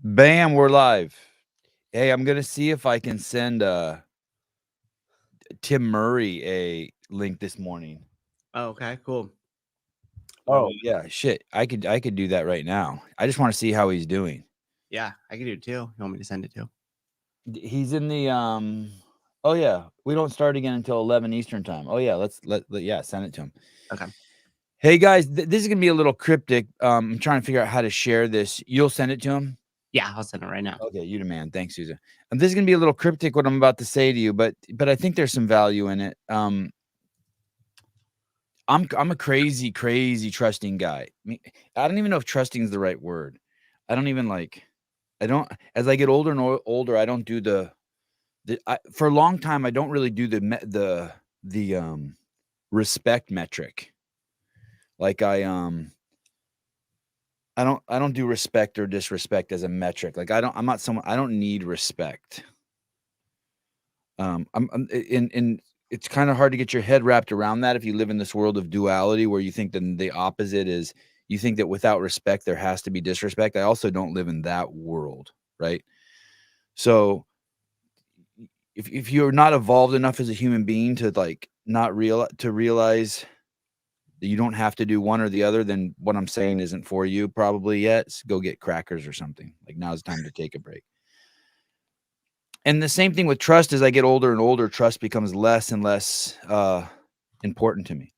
Bam, we're live. Hey, I'm gonna see if I can send Tim Murray a link this morning. Oh, okay, cool. Oh yeah, shit. I could do that right now. I just want to see how he's doing. Yeah, I can do it too. You want me to send it too? He's in the Oh yeah, we don't start again until 11 Eastern time. Oh yeah, let send it to him. Okay. Hey guys, this is gonna be a little cryptic. I'm trying to figure out how to share this. You'll send it to him. Yeah, I'll send it right now. Okay, you the man. Thanks, Susan. This is gonna be a little cryptic what I'm about to say to you, but I think there's some value in it. I'm a crazy trusting guy. I mean, I don't even know if trusting is the right word. I don't even as I get older and older, I don't do for a long time I don't really do the respect metric. Like I don't do respect or disrespect as a metric. Like I don't need respect. It's kind of hard to get your head wrapped around that if you live in this world of duality where you think that the opposite is you think that without respect there has to be disrespect. I also don't live in that world, right? So if you're not evolved enough as a human being to realize that you don't have to do one or the other, then what I'm saying isn't for you probably yet. So go get crackers or something. Like now's the time to take a break. And the same thing with trust. As I get older and older, trust becomes less and less important to me.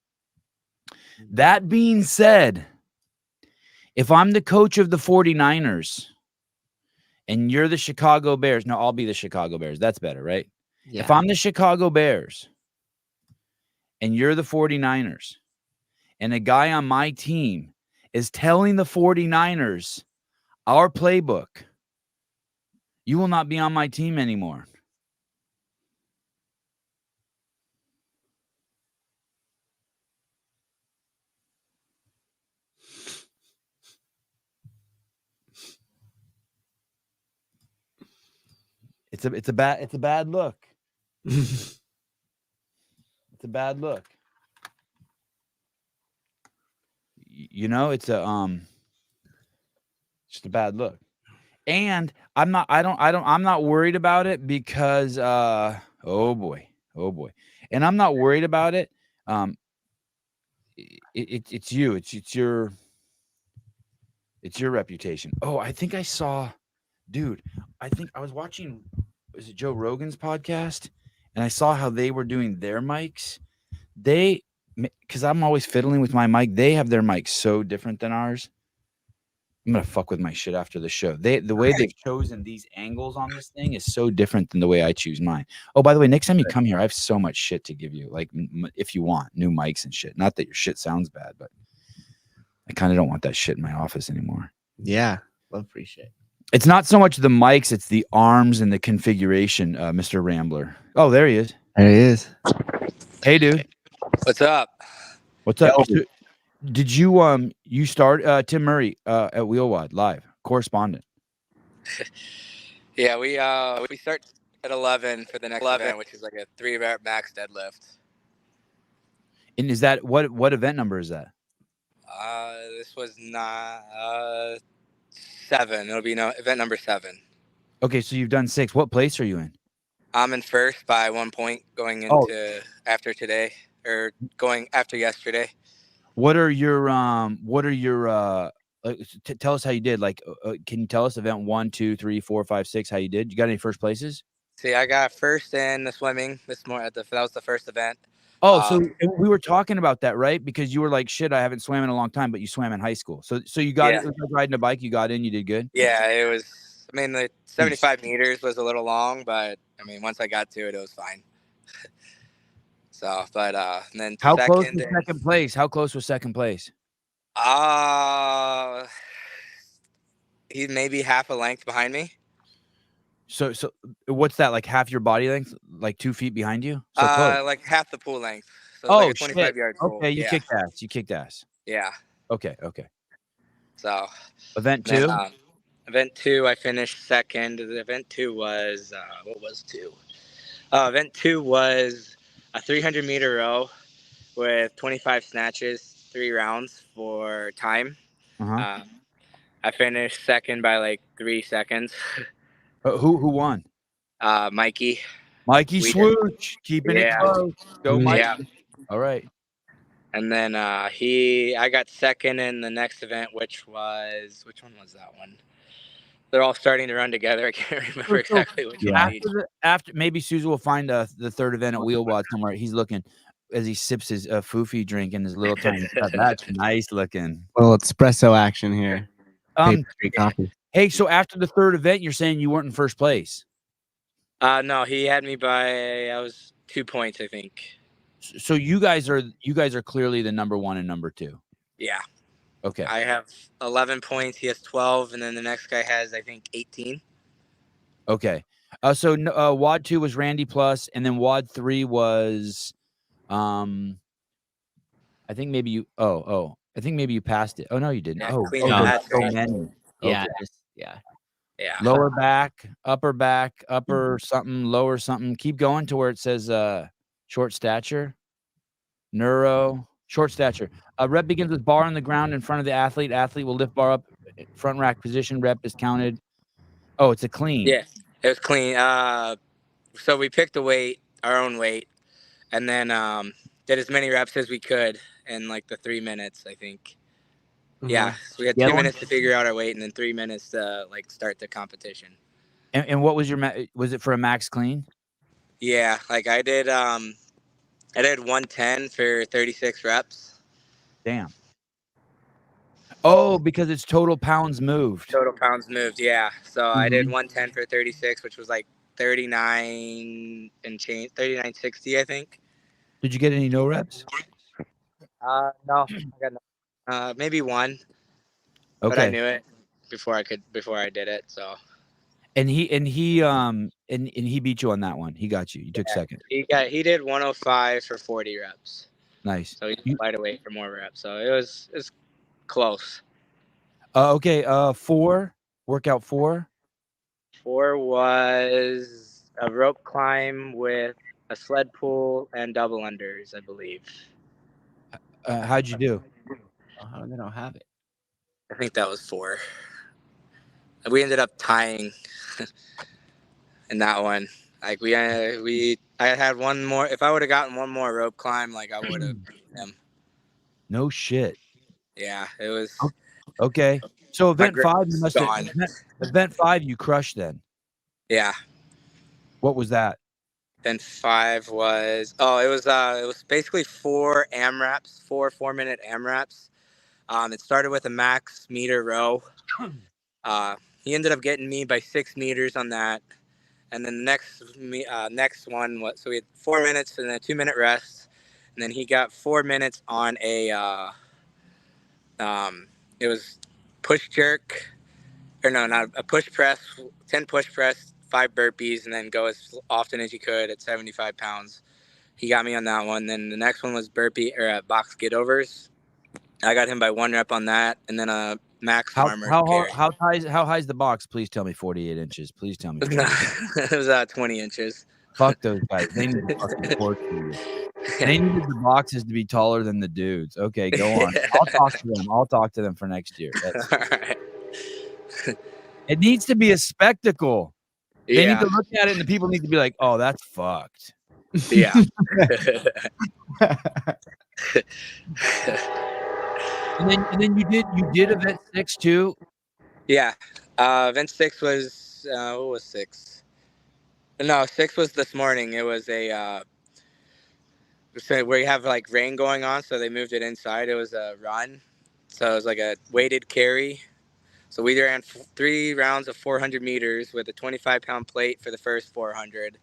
That being said, if I'm the coach of the 49ers and you're the Chicago Bears, no, I'll be the Chicago Bears. That's better, right? Yeah. If I'm the Chicago Bears and you're the 49ers and a guy on my team is telling the 49ers our playbook, you will not be on my team anymore. It's a bad look. It's a bad look. You know, it's just a bad look. And I'm not worried about it because oh boy. And I'm not worried about it. It's you. It's your reputation. Oh, I think I saw, dude. I think I was watching, was it Joe Rogan's podcast? And I saw how they were doing their mics. Because I'm always fiddling with my mic. They have their mics so different than ours. I'm gonna fuck with my shit after the show. The way they've chosen these angles on this thing is so different than the way I choose mine. Oh, by the way, next time you come here, I have so much shit to give you. Like, if you want new mics and shit. Not that your shit sounds bad, but I kind of don't want that shit in my office anymore. Yeah, well, appreciate. It's not so much the mics; it's the arms and the configuration. Mr. Rambler. Oh, there he is. There he is. Hey, dude. What's up? What's up? Did you you start Tim Murray at Wheelwad live correspondent? Yeah, we start at 11 for the next event, which is like a 3-rep max deadlift. And is that what event number is that? This was not 7. It'll be event number 7. Okay, so you've done 6. What place are you in? I'm in first by 1 point going into after today or going after yesterday. What are your tell us how you did. Like, can you tell us event 1, 2, 3, 4, 5, 6 how you did? You got any first places? See, I got first in the swimming this morning. That was the first event. Oh, so we were talking about that, right? Because you were like, shit, I haven't swam in a long time, but you swam in high school. So you got it, like riding a bike, you got in, you did good? Yeah, it was, I mean, the 75 meters was a little long, but I mean, once I got to it, it was fine. So, but and then how close was second place? How close was second place? He's maybe half a length behind me. So what's that, like half your body length, like 2 feet behind you? So like half the pool length. So like a 25-yard pool. Okay, you kicked ass. Yeah. Okay. So event 2? Event 2, I finished second. Event 2 was what was 2? Event 2 was a 300-meter row with 25 snatches, 3 rounds for time. I finished second by like 3 seconds. Who won? Mikey. Mikey We did. Swooch, keeping it Yeah. close. Go, Mike. Yeah. All right. And then I got second in the next event, which one was that one? They're all starting to run together. I can't remember exactly which one. After maybe Susan will find the third event at Wheelwad somewhere. He's looking as he sips his foofy drink in his little tiny cup. That's nice looking. Little espresso action here. Pastry coffee. Hey, so after the third event, you're saying you weren't in first place? No, he had me by I was 2 points, I think. So you guys are clearly the number 1 and number 2. Yeah. Okay. I have 11 points. He has 12, and then the next guy has, I think, 18. Okay. So WAD 2 was Randy plus, and then WAD 3 was, I think maybe you. I think maybe you passed it. Oh no, you didn't. Yeah, Oh, clean there's that so straight. many. Yeah. Okay. Yeah. Lower back, upper something, lower something. Keep going to where it says short stature, neuro, short stature. Rep begins with bar on the ground in front of the athlete. Athlete will lift bar up, front rack position. Rep is counted. Oh, it's a clean. Yeah, it was clean. So we picked a weight, our own weight, and then did as many reps as we could in like the 3 minutes, I think. Mhm. Yeah, so we had Yeah, 2 minutes to figure out our weight, and then 3 minutes to like start the competition. And what was your was it for a max clean? Yeah, like I did 110 for 36 reps. Damn. Oh, because it's total pounds moved. Total pounds moved, yeah. So I did Mhm. 110 for 36, which was like 39 and change, 39.60, I think. Did you get any no reps? No, I got no. Maybe one. Okay. But I knew it before I did it. So. And he beat you on that one. He got you. You took second. He did 105 for 40 reps. Nice. So he lied away for more reps. So it was close. Okay. 4 workout 4. 4 was a rope climb with a sled pull and double unders, I believe. How'd you do? Oh, they don't have it. I think that was 4. We ended up tying in that one. Like I had one more. If I would have gotten one more rope climb, like I would have beaten him. No shit. Yeah, it was. Okay. So event 5, you must have, gone. event 5 you crushed then. Yeah. What was that? Then 5 was it was basically 4 AMRAPs, 4-minute AMRAPs. It started with a max meter row. He ended up getting me by 6 meters on that, and then the next one was, so we had 4 minutes and then a 2-minute rest, and then he got 4 minutes on a it was push jerk, or no, not a push press, 10 push press, 5 burpees, and then go as often as you could at 75 pounds. He got me on that one. Then the next one was burpee or box get overs. I got him by 1 rep on that, and then a max farmer. How high is the box? Please tell me 48 inches. Please tell me. It was 20 inches. Fuck those guys. They need to fucking torture you. They needed the boxes to be taller than the dudes. Okay, go on. I'll talk to them for next year. All right. It needs to be a spectacle. They Yeah. need to look at it, and the people need to be like, "Oh, that's fucked." Yeah. And then you did event 6 too. Yeah. Event 6 was what was 6? No, 6 was this morning. It was a where you have like rain going on, so they moved it inside. It was a run, so it was like a weighted carry. So we ran 3 rounds of 400 meters with a 25-pound plate for the first 400.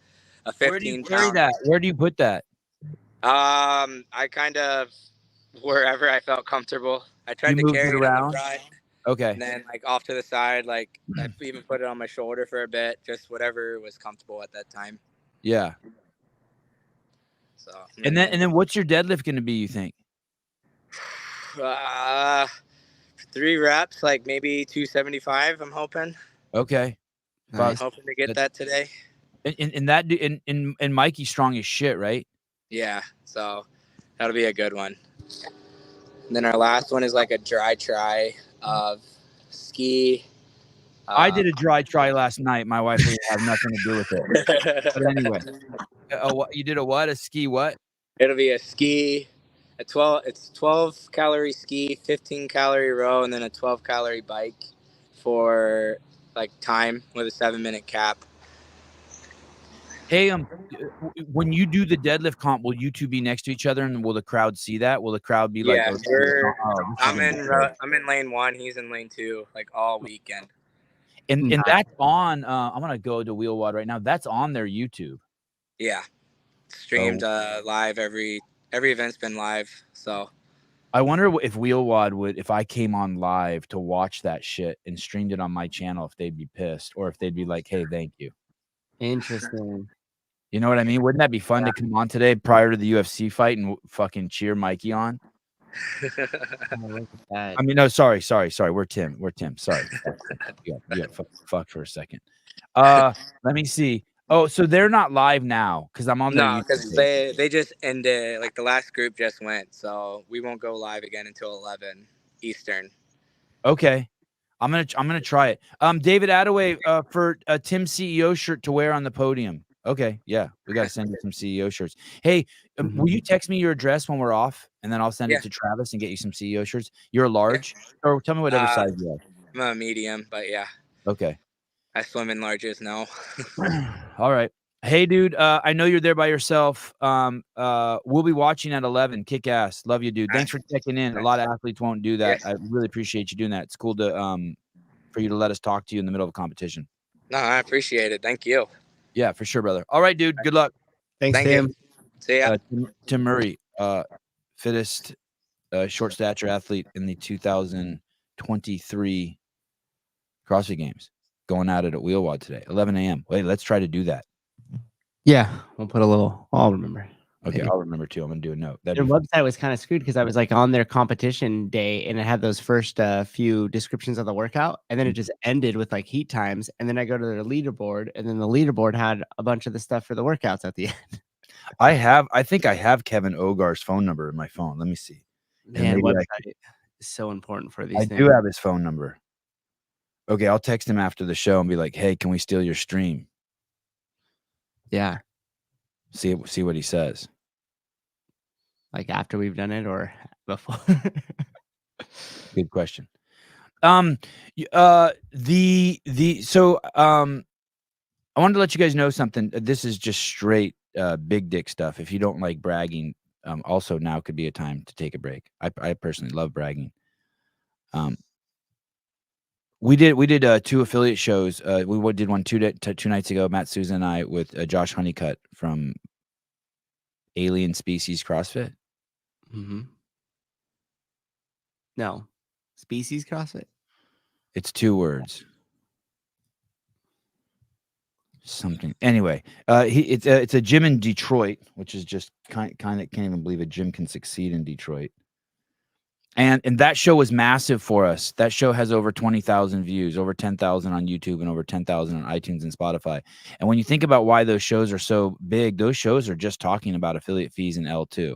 A 15-pound. Where do you carry that? Where do you put that? I kind of wherever I felt comfortable. I tried to carry it around. On the front, okay. And then like off to the side, like I even put it on my shoulder for a bit, just whatever was comfortable at that time. Yeah. So. And then what's your deadlift going to be, you think? 3 reps, like maybe 275. I'm hoping. Okay. I'm hoping to get that today. And Mikey's strong as shit, right? Yeah. So that'll be a good one. And then our last one is like a dry try of ski. I did a dry try last night. My wife would have nothing to do with it. But anyway, you did a what? A ski what? It'll be a ski, it's 12 calorie ski, 15 calorie row, and then a 12 calorie bike for like time with a 7-minute cap. Hey, when you do the deadlift comp, will you two be next to each other, and will the crowd see that? Will the crowd be like, I'm in lane 1, he's in lane 2, like all weekend. And that's on. I'm gonna go to Wheelwad right now. That's on their YouTube. Yeah, streamed live. Every event's been live. So I wonder if Wheelwad would, if I came on live to watch that shit and streamed it on my channel, if they'd be pissed or if they'd be like, "Hey, thank you." Interesting. You know what I mean? Wouldn't that be fun to come on today prior to the UFC fight and fucking cheer Mikey on? I mean, no, sorry. We're Tim. Sorry. Yeah. Fuck for a second. Let me see. Oh, so they're not live now because I'm on their no, because YouTube they just ended. Like the last group just went, so we won't go live again until 11 Eastern. Okay, I'm gonna try it. David Attaway, for a Tim CEO shirt to wear on the podium. Okay, yeah, we gotta send you some CEO shirts. Hey, will you text me your address when we're off, and then I'll send it to Travis and get you some CEO shirts. You're a large, or tell me whatever size you are. I'm a medium, but yeah. Okay. I swim in larges now. All right. Hey, dude, I know you're there by yourself. We'll be watching at 11. Kick ass. Love you, dude. Thanks for checking in. A lot of athletes won't do that. I really appreciate you doing that. It's cool to for you to let us talk to you in the middle of a competition. No, I appreciate it. Thank you. Yeah, for sure, brother. All right, dude. Good luck. Thanks, Tim. See ya. Tim Murray, fittest short stature athlete in the 2023 CrossFit Games. Going at it at Wheelwad today, 11 a.m. Wait, let's try to do that. Yeah, we'll put a little. I'll remember. Okay, I'll remember too. I'm gonna do a note. Their website was kind of screwed because I was like on their competition day and it had those first few descriptions of the workout, and then it just ended with like heat times, and then I go to their leaderboard, and then the leaderboard had a bunch of the stuff for the workouts at the end. I think I have Kevin Ogar's phone number in my phone. Let me see. Man, website is so important for these things. I do have his phone number. Okay, I'll text him after the show and be like, "Hey, can we steal your stream?" Yeah. See what he says. Like after we've done it or before? Good question. So I wanted to let you guys know something. This is just straight big dick stuff. If you don't like bragging, also now could be a time to take a break. I personally love bragging. We did 2 affiliate shows. We did one 2 nights ago, Matt Souza and I, with Josh Honeycutt from Alien Species CrossFit. No. Species CrossFit? It's 2 words. Something. Anyway, it's a gym in Detroit, which is just kind of can't even believe a gym can succeed in Detroit. And that show was massive for us. That show has over 20,000 views, over 10,000 on YouTube, and over 10,000 on iTunes and Spotify. And when you think about why those shows are so big, those shows are just talking about affiliate fees and L2.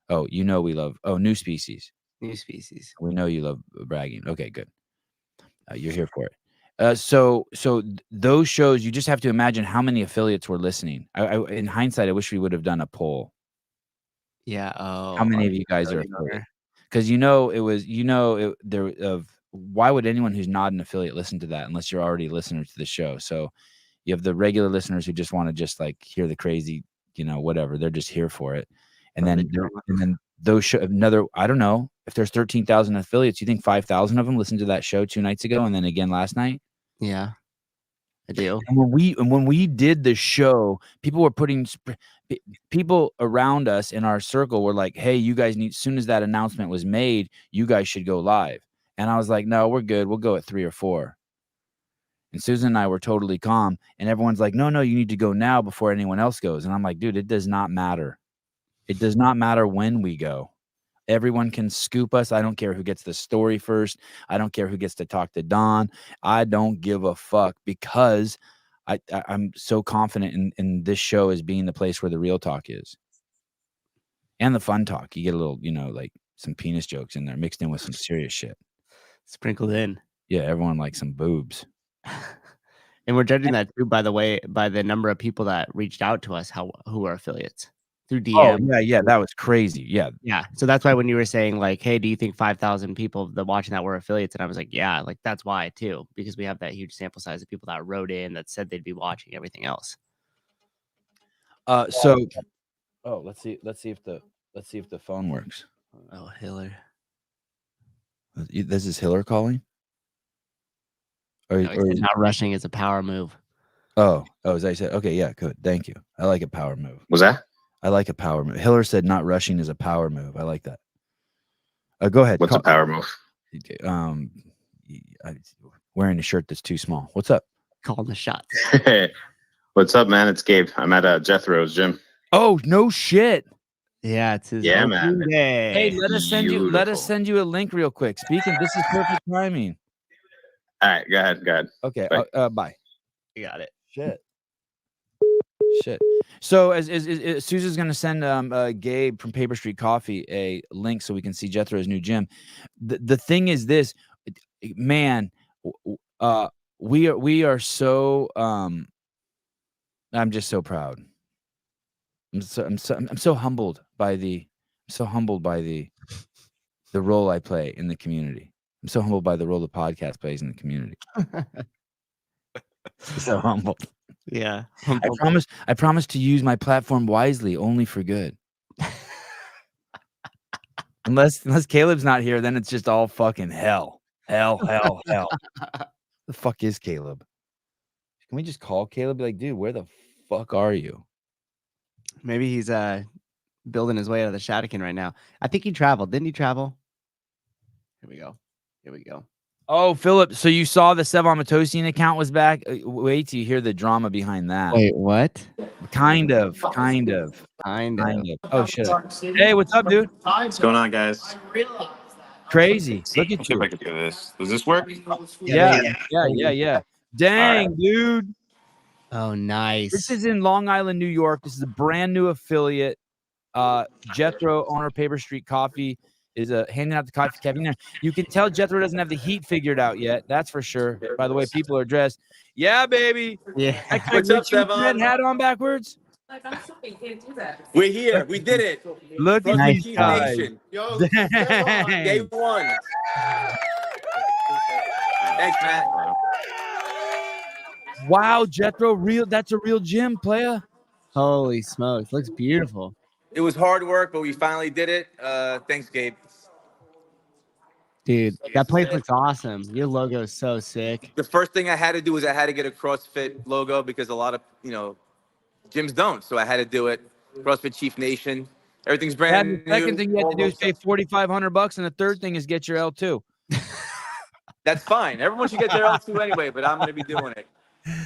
Oh, we love New Species. New Species. We know you love bragging. Okay, good. You're here for it. So those shows, you just have to imagine how many affiliates were listening. In hindsight, I wish we would have done a poll. Yeah. How many of you guys are affiliate? Because why would anyone who's not an affiliate listen to that unless you're already a listener to the show? So you have the regular listeners who just want to just like hear the crazy, whatever. They're just here for it. And then those show I don't know if there's 13,000 affiliates. You think 5,000 of them listened to that show 2 nights ago and then again last night? Yeah, I do. And when we did the show, people around us in our circle were like, "Hey, you guys need." As soon as that announcement was made, you guys should go live. And I was like, "No, we're good. We'll go at 3 or 4." And Susan and I were totally calm. And everyone's like, "No, you need to go now before anyone else goes." And I'm like, "Dude, it does not matter. It does not matter when we go. Everyone can scoop us. I don't care who gets the story first. I don't care who gets to talk to Don. I don't give a fuck because I'm so confident in this show as being the place where the real talk is. And the fun talk. You get a little, like some penis jokes in there mixed in with some serious shit. Sprinkled in. Yeah, everyone likes some boobs. And we're judging that too, by the way, by the number of people that reached out to us who are affiliates through DM. Oh, yeah, that was crazy. Yeah. Yeah. So that's why when you were saying like, hey, do you think 5,000 people that watching that were affiliates? And I was like, yeah, like that's why too, because we have that huge sample size of people that wrote in that said they'd be watching everything else. So let's see if the phone works. Oh, Hiller. This is Hiller calling? Or Not rushing is a power move. As I said, okay, yeah, good. Thank you. I like a power move. Was that? I like a power move. Hiller said not rushing is a power move. I like that. Go ahead. What's a power move? Wearing a shirt that's too small. What's up? Calling the shots. What's up, man? It's Gabe. I'm at Jethro's gym. Oh, no shit. Yeah, it's his man. day. Hey, let us send you a link real quick. Speaking, this is perfect timing. All right, go ahead. Okay, Bye. Bye. You got it. Shit. So as Susan's gonna send Gabe from Paper Street Coffee a link so we can see Jethro's new gym. The thing is this, man, we are so I'm just so proud. I'm so humbled by the role I play in the community. I'm so humbled by the role the podcast plays in the community. So humbled. Yeah. I promise to use my platform wisely, only for good. unless Caleb's not here, then it's just all fucking hell. Hell. The fuck is Caleb? Can we just call Caleb? Be like, dude, where the fuck are you? Maybe he's building his way out of the Shadican right now. I think he traveled. Didn't he travel? Here we go. Oh, Philip, so you saw the Sevan Matosian account was back? Wait till you hear the drama behind that. Wait, what? Kind of. Oh, shit. Hey, what's up, dude? What's going on, guys? Crazy. Look at Let's see if you. I can do this. Does this work? Yeah. Dang, right. dude. Oh, nice. This is in Long Island, New York. This is a brand new affiliate. Jethro, owner of Paper Street Coffee, is handing out the coffee caffeine there. You can tell Jethro doesn't have the heat figured out yet. That's for sure. By the way, people are dressed. Yeah, baby. Yeah. What's up, Sevan? Hat on backwards. Like, I'm sorry, you can't do that. We're here. We did it. Look at Nice these guy. guys. Yo, Dang. day one. Thanks, Matt. Wow, Jethro, that's a real gym, playa. Holy smokes. Looks beautiful. It was hard work, but we finally did it. Thanks, Gabe. Dude, that place looks awesome. Your logo is so sick. The first thing I had to do was I had to get a CrossFit logo because a lot of gyms don't. So I had to do it. CrossFit Chief Nation. Everything's brand The second new. thing you have to do is pay $4,500, and the third thing is get your L2. That's fine. Everyone should get their L2 anyway, but I'm going to be doing it.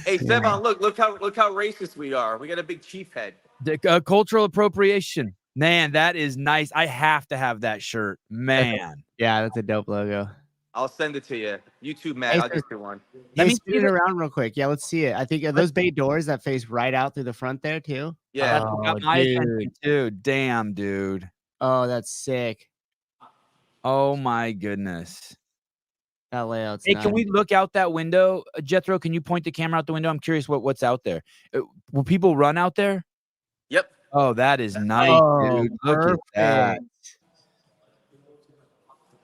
Hey, Sevan, look how racist we are. We got a big chief head. The cultural appropriation. Man, that is nice. I have to have that shirt. Man. Yeah, that's a dope logo. I'll send it to you. YouTube, Matt. Hey, I'll get you one. Let me me spin it around real quick. Yeah, let's see it. I think are those bay doors that face right out through the front there too? Yeah. That's what got my dude. attention too. Damn, dude. Oh, that's sick. Oh my goodness. That layout's Hey, nice. can we look out that window, Jethro? Can you point the camera out the window? I'm curious what's out there. Will people run out there? Yep. Oh, that is nice, Oh, dude. Look at that. perfect.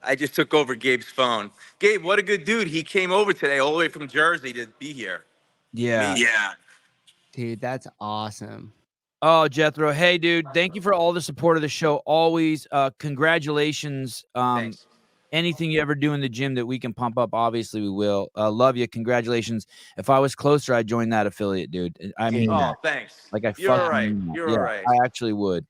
I just took over Gabe's phone. Gabe, what a good dude. He came over today all the way from Jersey to be here. Yeah. Yeah. Dude, that's awesome. Oh, Jethro. Hey, dude. Thank you for all the support of the show. Always. Congratulations. Thanks. Anything you ever do in the gym that we can pump up, obviously we will. Love you. Congratulations. If I was closer, I'd join that affiliate, dude. I mean, Oh, thanks. like I You're fucking all right. mean that. You're Yeah, all right. I actually would.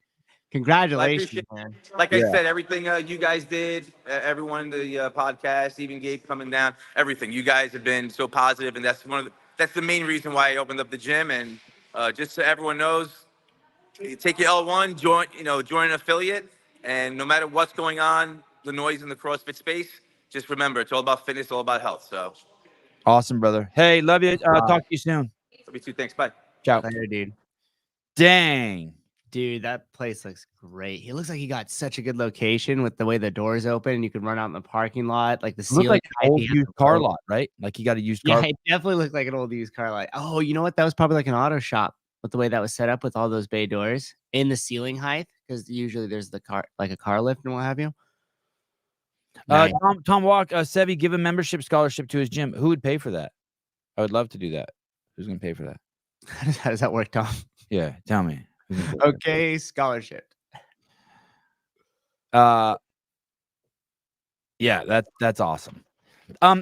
Congratulations, man. Like I Yeah. said, everything you guys did, everyone in the podcast, even Gabe coming down, everything. You guys have been so positive, and that's that's the main reason why I opened up the gym. And just so everyone knows, you take your L1, join an affiliate, and no matter what's going on, the noise in the CrossFit space, just remember it's all about fitness, all about health. So, Awesome, brother. Hey, love you. Talk to you soon. love you too. Thanks. Bye. Ciao. Later, dude. Dang. Dude, that place looks great. It looks like he got such a good location with the way the doors open and you can run out in the parking lot. Like the It looked ceiling like an height, old he had used the car rope. lot, right? Like you got a used Yeah, car. it definitely looked like an old used car lot. Oh, you know what? That was probably like an auto shop with the way that was set up with all those bay doors in the ceiling height, because usually there's the car, like a car lift and what have you. Nice. Tom Walk, Sevi, give a membership scholarship to his gym. Who would pay for that? I would love to do that. Who's going to pay for that? How does that work, Tom? Yeah, tell me. Who's gonna pay for Okay, scholarship. that? Yeah, that's awesome.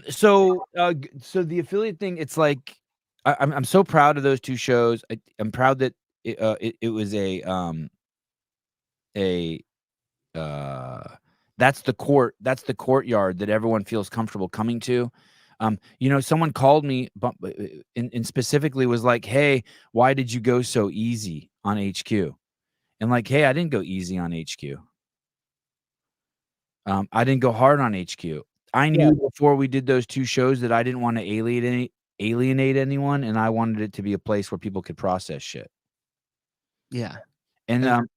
So the affiliate thing, it's like I'm so proud of those two shows. I'm proud that it was that's the courtyard that everyone feels comfortable coming to. Someone called me and specifically was like, "Hey, why did you go so easy on HQ?" And like, "Hey, I didn't go easy on HQ. I didn't go hard on HQ. I knew before we did those two shows that I didn't want to alienate anyone, and I wanted it to be a place where people could process shit." Yeah. And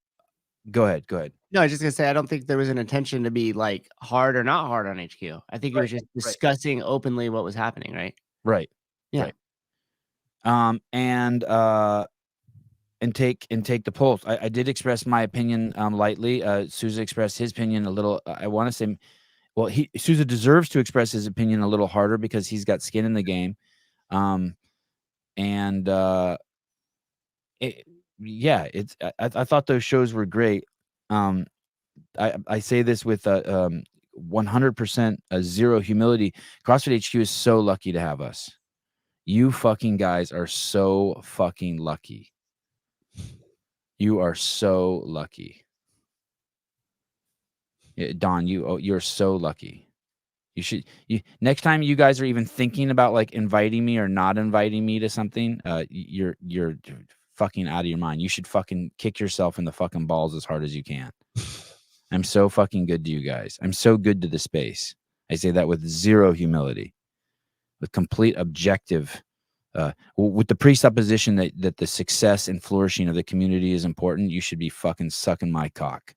go ahead. No, I was just gonna say I don't think there was an intention to be like hard or not hard on HQ. I think it was just discussing openly what was happening, right? Right. Yeah. Right. And take the pulse. I did express my opinion lightly. Souza expressed his opinion a little. I want to say, well, Souza deserves to express his opinion a little harder because he's got skin in the game. I thought those shows were great. I say this with 100% zero humility. CrossFit HQ is so lucky to have us. You fucking guys are so fucking lucky. You are so lucky. Don, you're so lucky. Next time you guys are even thinking about like inviting me or not inviting me to something, you're fucking out of your mind. You should fucking kick yourself in the fucking balls as hard as you can. I'm so fucking good to you guys. I'm so good to the space. I say that with zero humility, with complete objective, with the presupposition that the success and flourishing of the community is important. You should be fucking sucking my cock.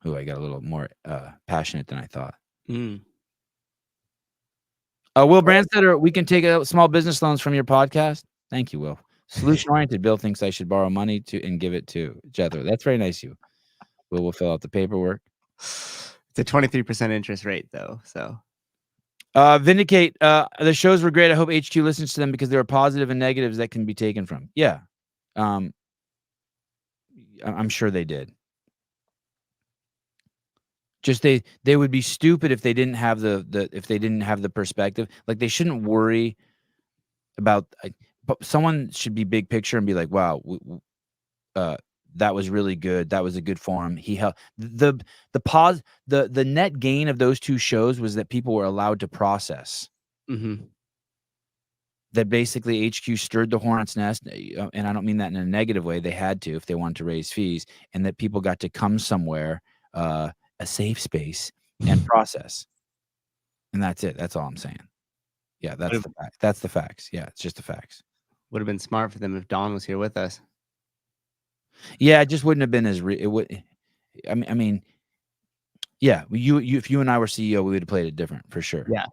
Ooh, I got a little more passionate than I thought. Mm. Will Brandstetter, we can take small business loans from your podcast. Thank you, Will. Solution-oriented. Bill thinks I should borrow money and give it to Jethro. That's very nice of you. Will fill out the paperwork. It's a 23% interest rate, though. So, Vindicate. The shows were great. I hope HQ listens to them because there are positive and negatives that can be taken from. Yeah, I'm sure they did. Just they would be stupid if they didn't have the perspective. Like they shouldn't worry about. Someone should be big picture and be like, "Wow, that was really good. That was a good forum." He held the net gain of those two shows was that people were allowed to process. mm-hmm. That basically HQ stirred the hornet's nest, and I don't mean that in a negative way. They had to if they wanted to raise fees, and that people got to come somewhere, a safe space, and process. And that's it. That's all I'm saying. Yeah, that's the fact. That's the facts. Yeah, it's just the facts. Would have been smart for them if Dawn was here with us. Yeah, it just wouldn't have been as it would. I mean, yeah. You if you and I were CEO, we would have played it different for sure. Yeah,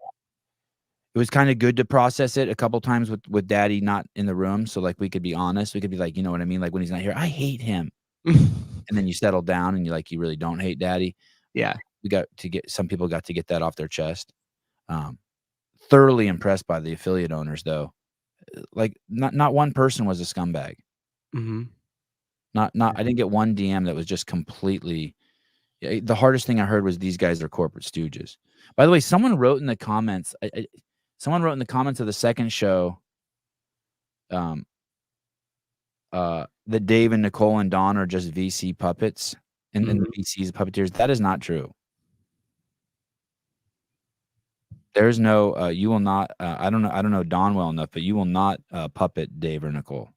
it was kind of good to process it a couple times with Daddy not in the room, so like we could be honest. We could be like, you know what I mean? Like when he's not here, I hate him, and then you settle down and you really don't hate Daddy. Yeah, some people got to get that off their chest. Thoroughly impressed by the affiliate owners though. Like not one person was a scumbag. Mm-hmm. I didn't get one DM that was just completely. The hardest thing I heard was these guys are corporate stooges. By the way, someone wrote in the comments. Someone wrote in the comments of the second show, that Dave and Nicole and Don are just VC puppets and the VCs puppeteers. That is not true. There's no. You will not. I don't know Don well enough, but you will not puppet Dave or Nicole.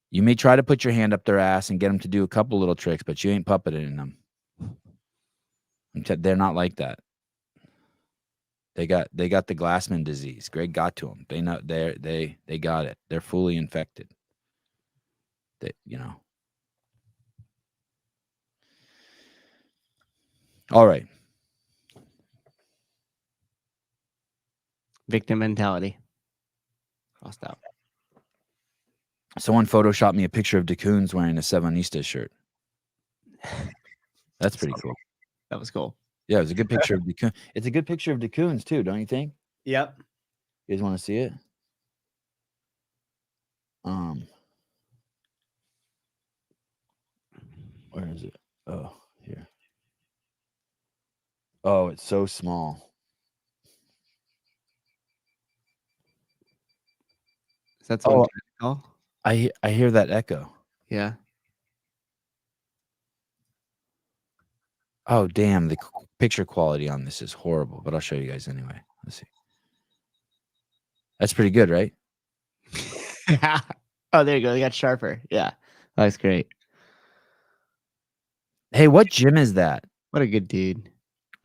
You may try to put your hand up their ass and get them to do a couple little tricks, but you ain't puppeting them. They're not like that. They got the Glassman disease. Greg got to them. They know they got it. They're fully infected. that, All right. Victim mentality. Crossed out. Someone photoshopped me a picture of DeCoons wearing a Sevanista shirt. That's pretty cool. That was cool. Yeah, it was a good picture of DeCoons. It's a good picture of DeCoons too, don't you think? Yep. You guys want to see it? Where is it? Oh, here. Oh, it's so small. Is that someone Oh. trying to call? I hear that echo. Yeah. Oh, damn. The picture quality on this is horrible, but I'll show you guys anyway. Let's see. That's pretty good, right? Oh, there you go. They got sharper. Yeah. That's great. Hey, what gym is that? What a good dude.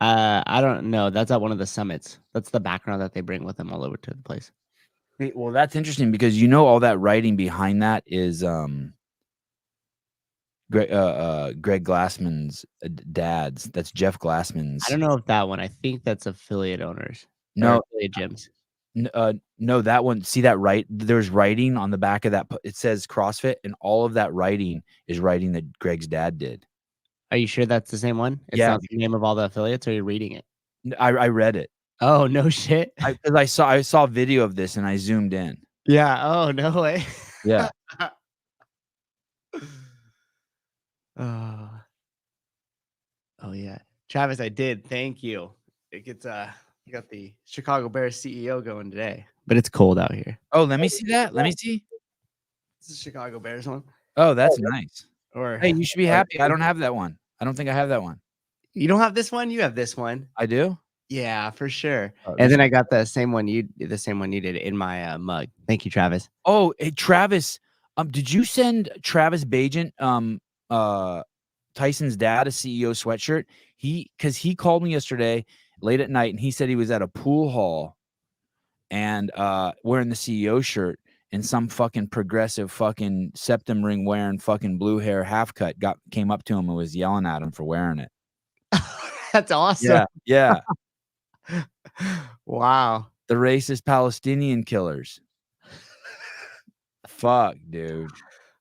I don't know. That's at one of the summits. That's the background that they bring with them all over to the place. Well, that's interesting because all that writing behind that is Greg Glassman's dad's. That's Jeff Glassman's. I don't know if that one. I think that's affiliate owners. No, affiliate gyms. No, that one. See that right? There's writing on the back of that. It says CrossFit, and all of that writing is writing that Greg's dad did. Are you sure that's the same one? It's Yeah. not the name of all the affiliates, or are you reading it? I read it. Oh, no shit. I saw a video of this and I zoomed in. Yeah. Oh, no way. Yeah. Oh, yeah. Travis, I did. Thank you. It gets you got the Chicago Bears CEO going today, but it's cold out here. Oh, let me see that. Let me see. This is Chicago Bears one. Oh, that's nice. Or Hey, you should be happy. I don't have that one. I don't think I have that one. you don't have this one? You have this one. I do? Yeah, for sure. Oh, And then I got the same one you did in my mug. Thank you, Travis. Oh, hey, Travis. Did you send Travis Bajent, Tyson's dad, a CEO sweatshirt? Because he called me yesterday late at night and he said he was at a pool hall and wearing the CEO shirt, and some fucking progressive fucking septum ring wearing fucking blue hair half cut came up to him and was yelling at him for wearing it. That's awesome. Yeah. Wow. The racist Palestinian killers. Fuck, dude.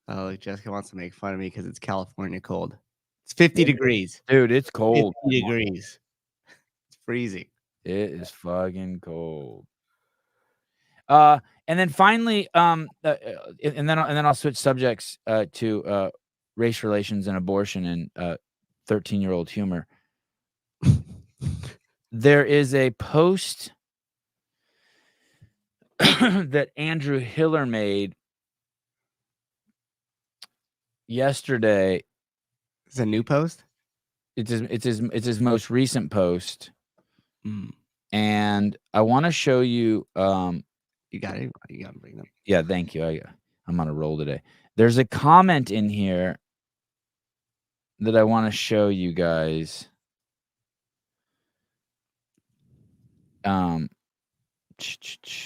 Oh, Jessica wants to make fun of me because it's California cold. It's 50 degrees. Dude, it's cold. 50 degrees. It's freezing. It is fucking cold. And then finally, and then I'll switch subjects to race relations and abortion and 13-year-old humor. There is a post that Andrew Hiller made yesterday. It's a new post. It's his most recent post, and I want to show you. You got it. You got to bring them. Yeah, thank you. I'm on a roll today. There's a comment in here that I want to show you guys.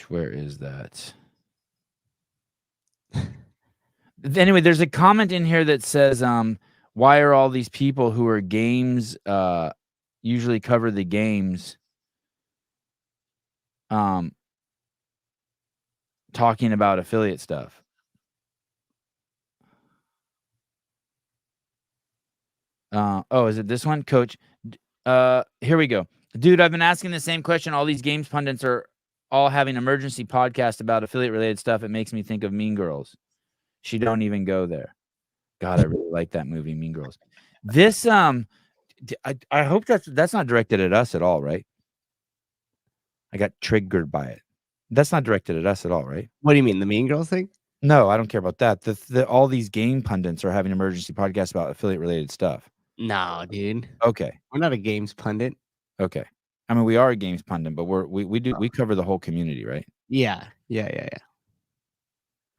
Where is that? Anyway, there's a comment in here that says, why are all these people who are games, usually cover the games, talking about affiliate stuff? Oh, is it this one, Coach? Here we go. Dude, I've been asking the same question. All these games pundits are all having emergency podcasts about affiliate related stuff. It makes me think of Mean Girls. She don't even go there. God, I really like that movie, Mean Girls. This, I hope that's not directed at us at all, right? I got triggered by it. That's not directed at us at all, right? What do you mean, the Mean Girls thing? No, I don't care about that. All these game pundits are having emergency podcasts about affiliate related stuff. No, dude. Okay. We're not a games pundit. Okay. I mean, we are a games pundit, but we cover the whole community, right? Yeah. Okay.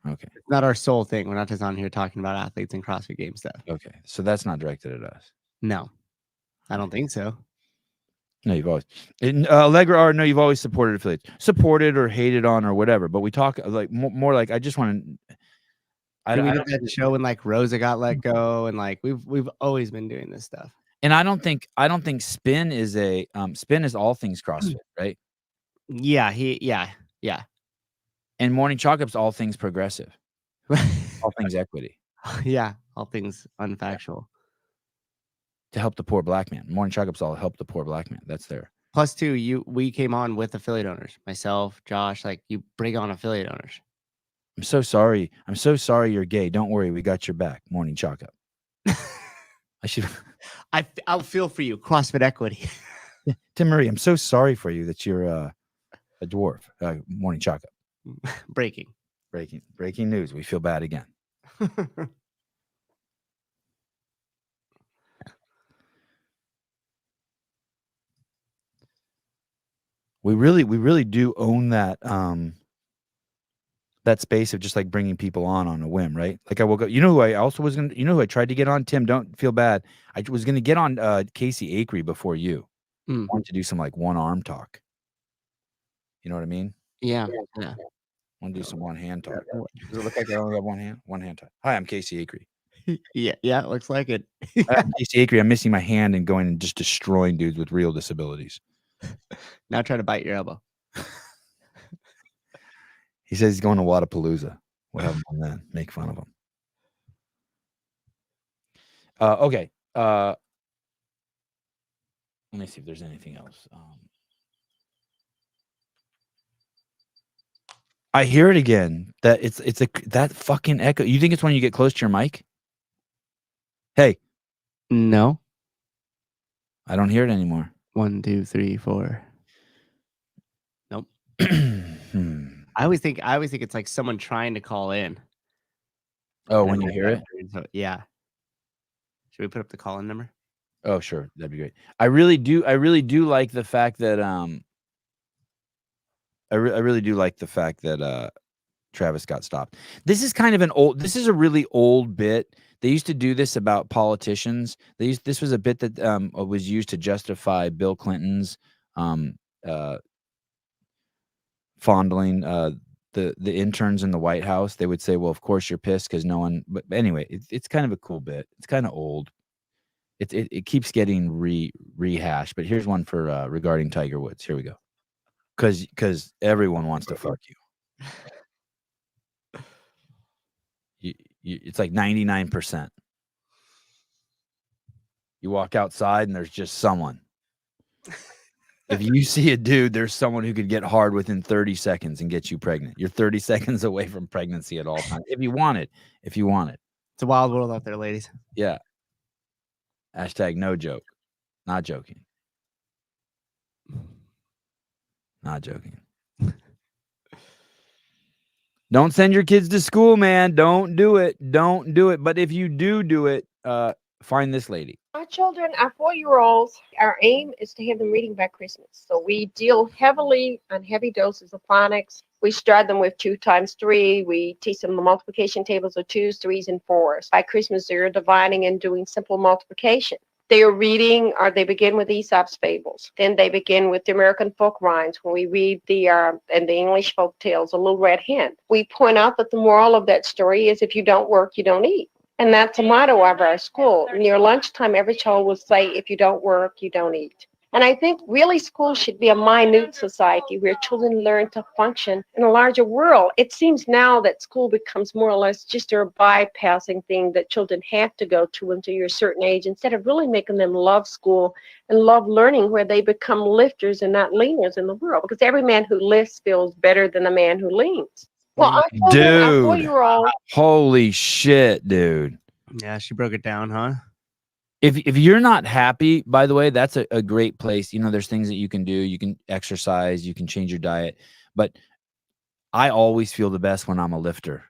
It's not our sole thing. We're not just on here talking about athletes and CrossFit game stuff. Okay. So that's not directed at us. No, I don't think so. No, you've always Allegra R. No, you've always supported affiliates, supported or hated on or whatever. But we talk like more like I just want to. I we don't did that show when like Rosa got let go, and like we've always been doing this stuff. and I don't think spin is all things CrossFit, right? Yeah, yeah. And morning chalk up's all things progressive, all things equity Yeah, all things unfactual. to help the poor black man. Morning chalk up's all help the poor black man. That's there. Plus, too, we came on with affiliate owners. Myself, Josh, like you bring on affiliate owners. I'm so sorry. I'm so sorry you're gay. Don't worry, we got your back. Morning chalk up. I should. I'll feel for you. CrossFit equity. Tim Murray, I'm so sorry for you that you're a dwarf. Morning chalk up. Breaking news. We feel bad again. We really do own that that space of just like bringing people on a whim, right? Like I woke up. You know who I also was gonna. You know who I tried to get on? Tim, don't feel bad. I was gonna get on Casey Akery before you. I wanted to do some like one arm talk. You know what I mean? Yeah. I want to do some one hand talk. Does it look like I only have one hand? One hand talk. Hi, I'm Casey Akery. Yeah, it looks like it. I'm Casey Akery. I'm missing my hand and going and just destroying dudes with real disabilities. Now try to bite your elbow. He says he's going to Wadapalooza. We'll have him on then. Make fun of him. Okay. Let me see if there's anything else. I hear it again. That that fucking echo. You think it's when you get close to your mic? Hey. No. I don't hear it anymore. 1, 2, 3, 4. Nope. I always think it's like someone trying to call in. Oh, when you hear it? So, yeah. Should we put up the call-in number? Oh, sure. That'd be great. I really do like the fact that I really do like the fact that Travis got stopped. This is a really old bit. They used to do this about politicians. This was a bit that was used to justify Bill Clinton's fondling the interns in the White House. They would say, well, of course you're pissed because no one, but anyway, it's kind of a cool bit. It's kind of old. It keeps getting rehashed, but here's one for regarding Tiger Woods. Here we go. Because everyone wants to fuck you. It's like 99%. You walk outside and there's just someone. If you see a dude, there's someone who could get hard within 30 seconds and get you pregnant. You're 30 seconds away from pregnancy at all times. If you want it. It's a wild world out there, ladies. Yeah. Hashtag no joke. Not joking. Not joking. Don't send your kids to school, man. Don't do it. Don't do it. But if you do it, find this lady. Our children are 4-year-olds. Our aim is to have them reading by Christmas. So we deal heavily on heavy doses of phonics. We start them with 2 times 3. We teach them the multiplication tables of 2s, 3s, and 4s. By Christmas, they're dividing and doing simple multiplication. They are reading, or they begin with Aesop's fables. Then they begin with the American folk rhymes, when we read and the English folk tales, A Little Red Hen. We point out that the moral of that story is if you don't work, you don't eat. And that's the motto of our school. Near lunchtime, every child will say, if you don't work, you don't eat. And I think really school should be a minute society where children learn to function in a larger world. It seems now that school becomes more or less just a bypassing thing that children have to go to until you're a certain age, instead of really making them love school and love learning, where they become lifters and not leaners in the world. Because every man who lifts feels better than the man who leans. Well, our children are 4-year-olds. Holy shit, dude. Yeah, she broke it down, huh? If you're not happy, by the way, that's a great place. You know, there's things that you can do. You can exercise, you can change your diet. But I always feel the best when I'm a lifter.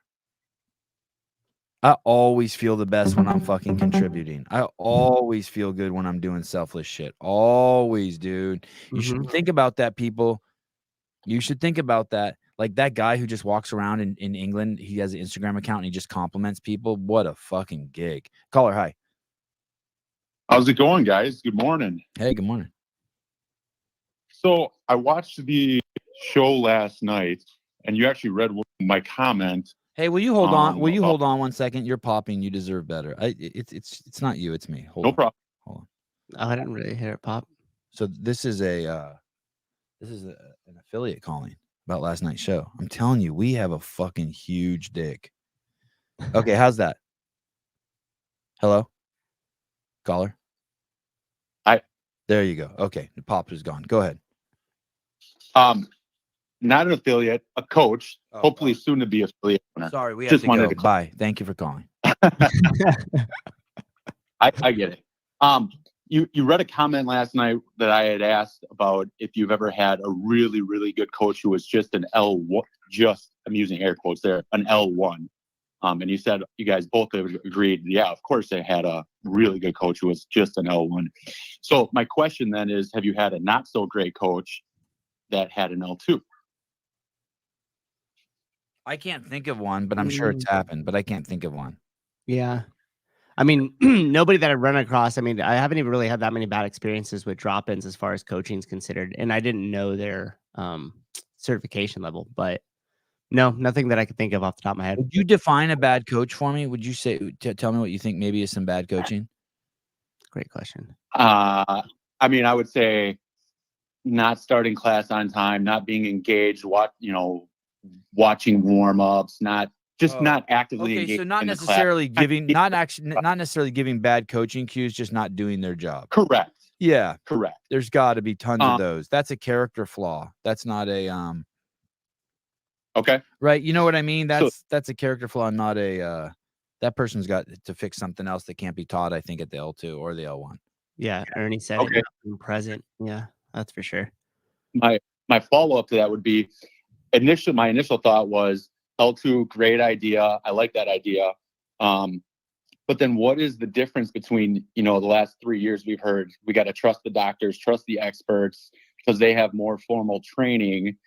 I always feel the best when I'm fucking contributing. I always feel good when I'm doing selfless shit. Always, dude. You should think about that, people. You should think about that. Like that guy who just walks around in England, he has an Instagram account and he just compliments people. What a fucking gig. Caller, hi. How's it going, guys? Good morning. Hey, good morning. So I watched the show last night, and you actually read my comment Hey, will you hold on? Will you about- hold on 1 second? You're popping. You deserve better. It's not you. It's me. Hold No on. problem. Hold on. Oh, I didn't really hear it pop. So this is an affiliate calling about last night's show. I'm telling you, we have a fucking huge dick. Okay, how's that? Hello, caller. Hi. There you go. Okay, the pop is gone. Go ahead. Not an affiliate, a coach. Oh, Hopefully soon to be affiliate owner. Sorry, we have Just to wanted go. to Bye. Thank you for calling. I get it. You read a comment last night that I had asked about if you've ever had a really, really good coach who was just an L1, just, I'm using air quotes there, an L1. And you said you guys both agreed, yeah, of course they had a really good coach who was just an L1. So my question then is, have you had a not so great coach that had an L2? I can't think of one, but I'm sure it's happened. But I can't think of one. Yeah. I mean, nobody that I've run across. I mean, I haven't even really had that many bad experiences with drop-ins as far as coaching is considered. And I didn't know their certification level, but no, nothing that I could think of off the top of my head. Would you define a bad coach for me? Would you say tell me what you think maybe is some bad coaching? Great question. I mean, I would say not starting class on time, not being engaged, watching warm-ups, not actively Okay, engaged. so not in the necessarily class. giving, not necessarily giving bad coaching cues, just not doing their job. Correct. Yeah, Correct. there's got to be tons of those. That's a character flaw. That's not a Okay. right. You know what I mean? That's a character flaw, not a that person's got to fix something else that can't be taught. I think at the L2 or the L1. Yeah, Ernie said Okay. it. I'm present. Yeah, that's for sure. My follow-up to that would be my initial thought was L2, great idea. I like that idea. But then what is the difference between, the last 3 years we've heard we got to trust the doctors, trust the experts because they have more formal training.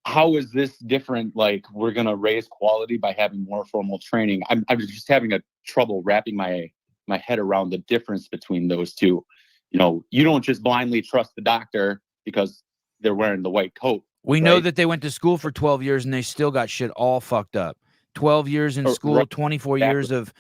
How is this different? Like we're going to raise quality by having more formal training. I'm just having a trouble wrapping my head around the difference between those two. You don't just blindly trust the doctor because they're wearing the white coat. We know that they went to school for 12 years and they still got shit all fucked up. 12 years in school, Right. 24 years of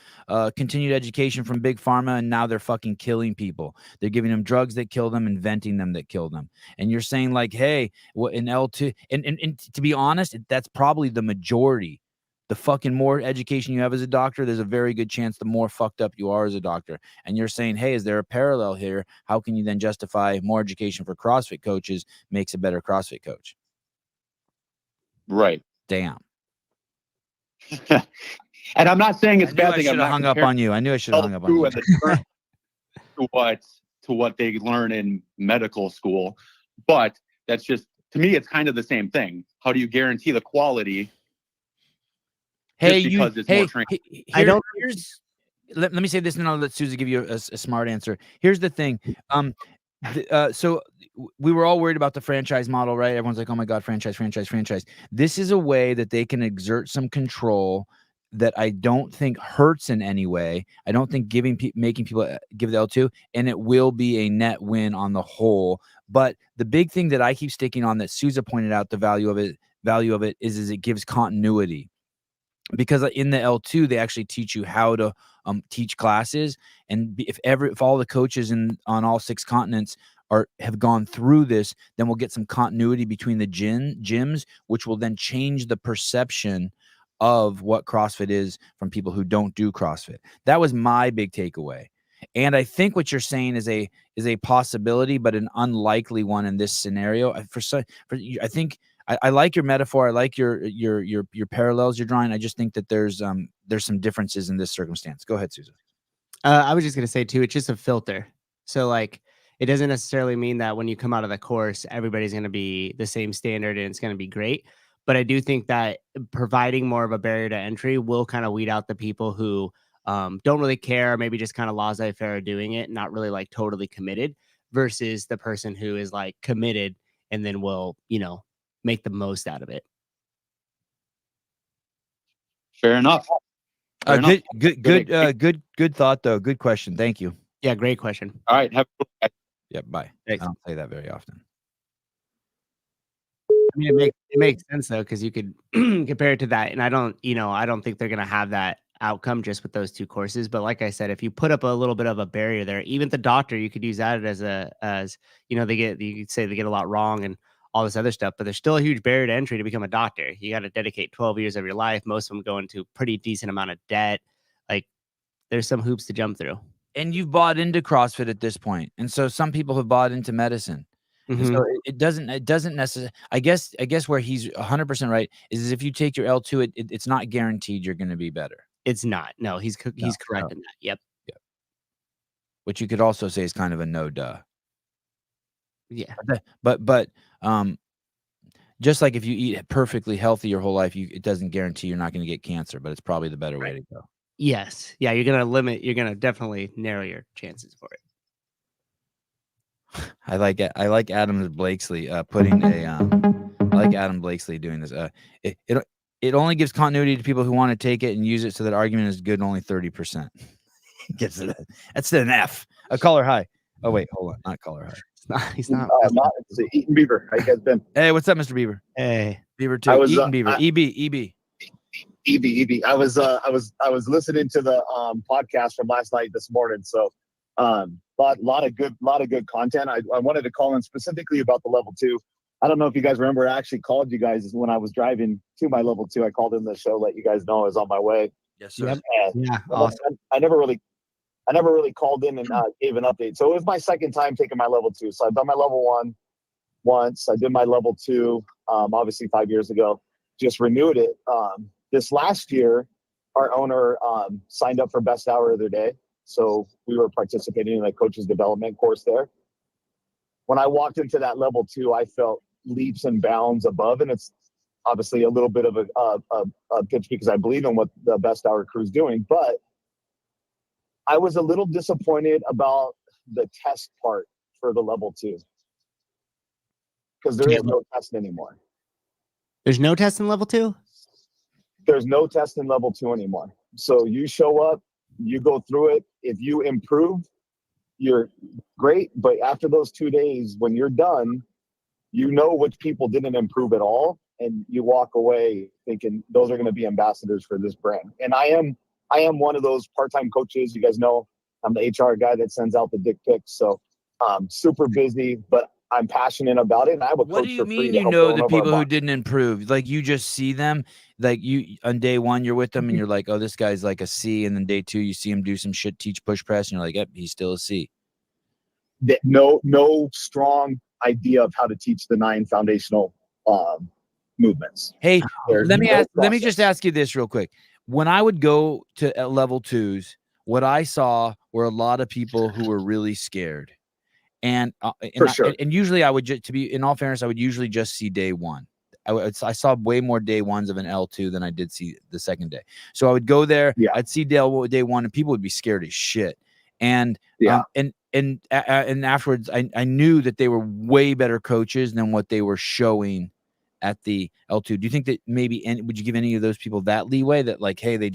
continued education from Big Pharma, and now they're fucking killing people. They're giving them drugs that kill them, inventing them that kill them. And you're saying like, hey, what in L2, and to be honest, that's probably the majority. The fucking more education you have as a doctor, there's a very good chance the more fucked up you are as a doctor. And you're saying, hey, is there a parallel here? How can you then justify more education for CrossFit coaches makes a better CrossFit coach? Right. Damn. And I'm not saying it's I knew bad I thing. should have hung up on you. I knew I should have hung up on you. To what they learn in medical school, but that's just, to me, it's kind of the same thing. How do you guarantee the quality? Hey, more training? Let me say this, and I'll let Susie give you a smart answer. Here's the thing. So we were all worried about the franchise model, right? Everyone's like, oh my God, franchise. This is a way that they can exert some control that I don't think hurts in any way. I don't think making people give the L2, and it will be a net win on the whole. But the big thing that I keep sticking on that Susie pointed out, the value of it is it gives continuity. Because in the L2, they actually teach you how to teach classes. And if all the coaches on all 6 continents have gone through this, then we'll get some continuity between the gyms, which will then change the perception of what CrossFit is from people who don't do CrossFit. That was my big takeaway. And I think what you're saying is a possibility, but an unlikely one in this scenario. I think I like your metaphor. I like your parallels you're drawing. I just think that there's some differences in this circumstance. Go ahead, Susan. I was just gonna say too, it's just a filter. So like, it doesn't necessarily mean that when you come out of the course, everybody's gonna be the same standard and it's gonna be great. But I do think that providing more of a barrier to entry will kind of weed out the people who don't really care, maybe just kind of laissez-faire doing it, not really like totally committed, versus the person who is like committed and then will, make the most out of it. Fair enough. Good thought though. Good question. Thank you. Yeah, great question. All right. Yeah, bye. Thanks. I don't say that very often. I mean, it makes sense though, because you could compare it to that. And I don't think they're gonna have that outcome just with those 2 courses. But like I said, if you put up a little bit of a barrier there, even the doctor, you could use that as you could say they get a lot wrong and all this other stuff, but there's still a huge barrier to entry to become a doctor. You got to dedicate 12 years of your life. Most of them go into pretty decent amount of debt. Like there's some hoops to jump through. And you've bought into CrossFit at this point. And so some people have bought into medicine. And so it doesn't necessarily, I guess where he's 100% right is if you take your L2, it's not guaranteed you're going to be better. It's not. No, he's correct in that. Yep. Which you could also say is kind of a no duh. Yeah. But just like if you eat perfectly healthy your whole life, it doesn't guarantee you're not going to get cancer, but it's probably the better way to go. Yes. Yeah. You're going to definitely narrow your chances for it. I like Adam Blakesley putting I like Adam Blakesley doing this. It only gives continuity to people who want to take it and use it, so that argument is good only 30%. Gets it. That's an F. A color high. Oh wait, hold on, not color high. He's not. It's Eaton Beaver. How you guys been? Hey, what's up, Mr. Beaver? Hey, Beaver too. Eaton Beaver. EB. I was listening to the podcast from last night this morning, so lot of good content. I wanted to call in specifically about the level 2. I don't know if you guys remember, I actually called you guys when I was driving to my level 2. I called in the show, let you guys know I was on my way. Yes, sir. Yep. Yeah, awesome. I never really called in and gave an update. So it was my second time taking my level 2. So I've done my level 1 once. I did my level 2, obviously 5 years ago. Just renewed it. This last year, our owner signed up for best hour of their day. So we were participating in a coach's development course there. When I walked into that level 2, I felt leaps and bounds above, and it's obviously a little bit of a pitch because I believe in what the best hour crew is doing. But I was a little disappointed about the test part for the level 2 because there is no test anymore. There's no test in level 2? There's no test in level 2 anymore. So you show up, you go through it. If you improve, you're great. But after those 2 days, when you're done, you know which people didn't improve at all. And you walk away thinking those are going to be ambassadors for this brand. And I am one of those part-time coaches. You guys know I'm the HR guy that sends out the dick pics. So super busy, but I'm passionate about it. And I have a What coach do you for free mean to you help know build the up our people who bond. didn't improve? Like you just see them, like you on day 1 you're with them and you're like, oh, this guy's like a C, and then day 2 you see him do some shit, teach push press, and you're like, yep, he's still a C. No strong idea of how to teach the 9 foundational movements. Hey, There's let me no just process. ask you this real quick. When I would go to level 2s, what I saw were a lot of people who were really scared. And For sure. and usually I would just, to be in all fairness, I would usually just see day 1. I saw way more day 1s of an L2 than I did see the second day. So I would go there, I'd see day 1, and people would be scared as shit. And and afterwards, I knew that they were way better coaches than what they were showing at the L2. Do you think that maybe, would you give any of those people that leeway that like, hey, they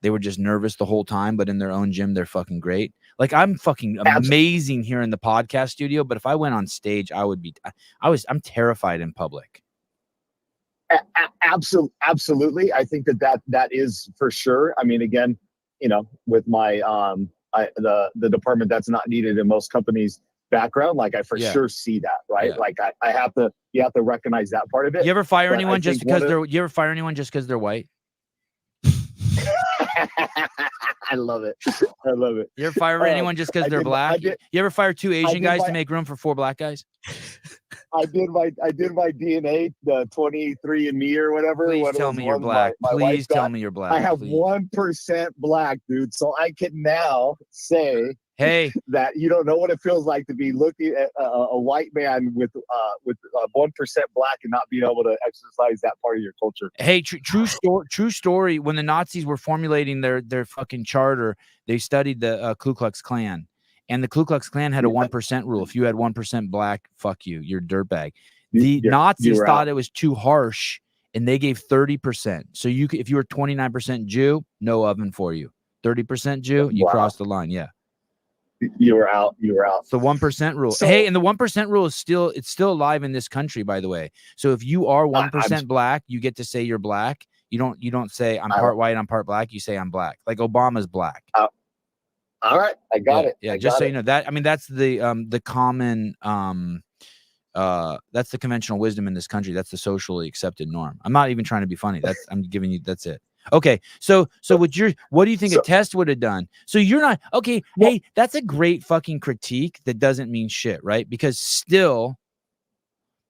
were just nervous the whole time, but in their own gym, they're fucking great? Like, I'm fucking amazing here in the podcast studio, but if I went on stage, I'm terrified in public. Absolutely. I think that is for sure. I mean, again, with my the department that's not needed in most companies background, like I sure see that, right? Yeah. Like you have to recognize that part of it. You ever fire anyone just because they're white? I love it. You ever fire anyone just because they're black? You ever fire 2 Asian guys to make room for 4 black guys? I did my DNA, the 23andMe or whatever. Please tell me you're black. Please tell me you're black. I have 1% black, dude. So I can now say, hey, that you don't know what it feels like to be looking at a white man with 1% black and not being able to exercise that part of your culture. Hey, true story. When the Nazis were formulating their fucking charter, they studied the Ku Klux Klan, and the Ku Klux Klan had a 1% rule. If you had 1% black, fuck you, you're a dirtbag. The Nazis thought it was too harsh, and they gave 30%. So if you were 29% Jew, no oven for you. 30% Jew, you crossed the line. Yeah. You were out. You were out. It's the 1% rule. So- Hey, and the 1% rule is still alive in this country, by the way. So if you are 1% black, you get to say you're black. You don't say I'm part white, I'm part black. You say I'm black. Like Obama's black. All right, I got it. Yeah, I just got so it. you know that. I mean, that's the common that's the conventional wisdom in this country. That's the socially accepted norm. I'm not even trying to be funny. I'm giving you. That's it. Okay, so what do you think a test would have done? So you're not okay. Well, hey, that's a great fucking critique that doesn't mean shit, right? Because still,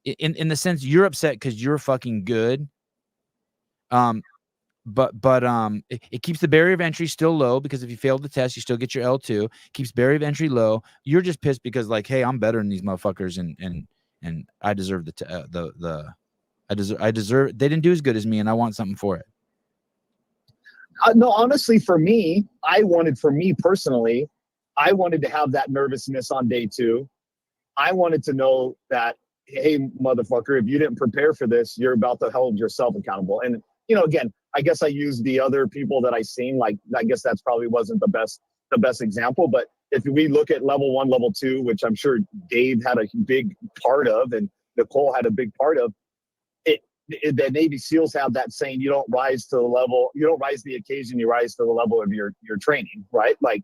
in the sense you're upset because you're fucking good. But it keeps the barrier of entry still low, because if you fail the test, you still get your L2. Keeps barrier of entry low. You're just pissed because like, hey, I'm better than these motherfuckers, and I deserve I deserve. They didn't do as good as me, and I want something for it. No, honestly, for me personally, I wanted to have that nervousness on day 2. I wanted to know that, hey, motherfucker, if you didn't prepare for this, you're about to hold yourself accountable. And, again, I guess I used the other people that I seen. Like, I guess that's probably wasn't the best example. But if we look at level 1, level 2, which I'm sure Dave had a big part of, and Nicole had a big part of, the Navy SEALs have that saying, you don't rise to the occasion, you rise to the level of your training, right? Like,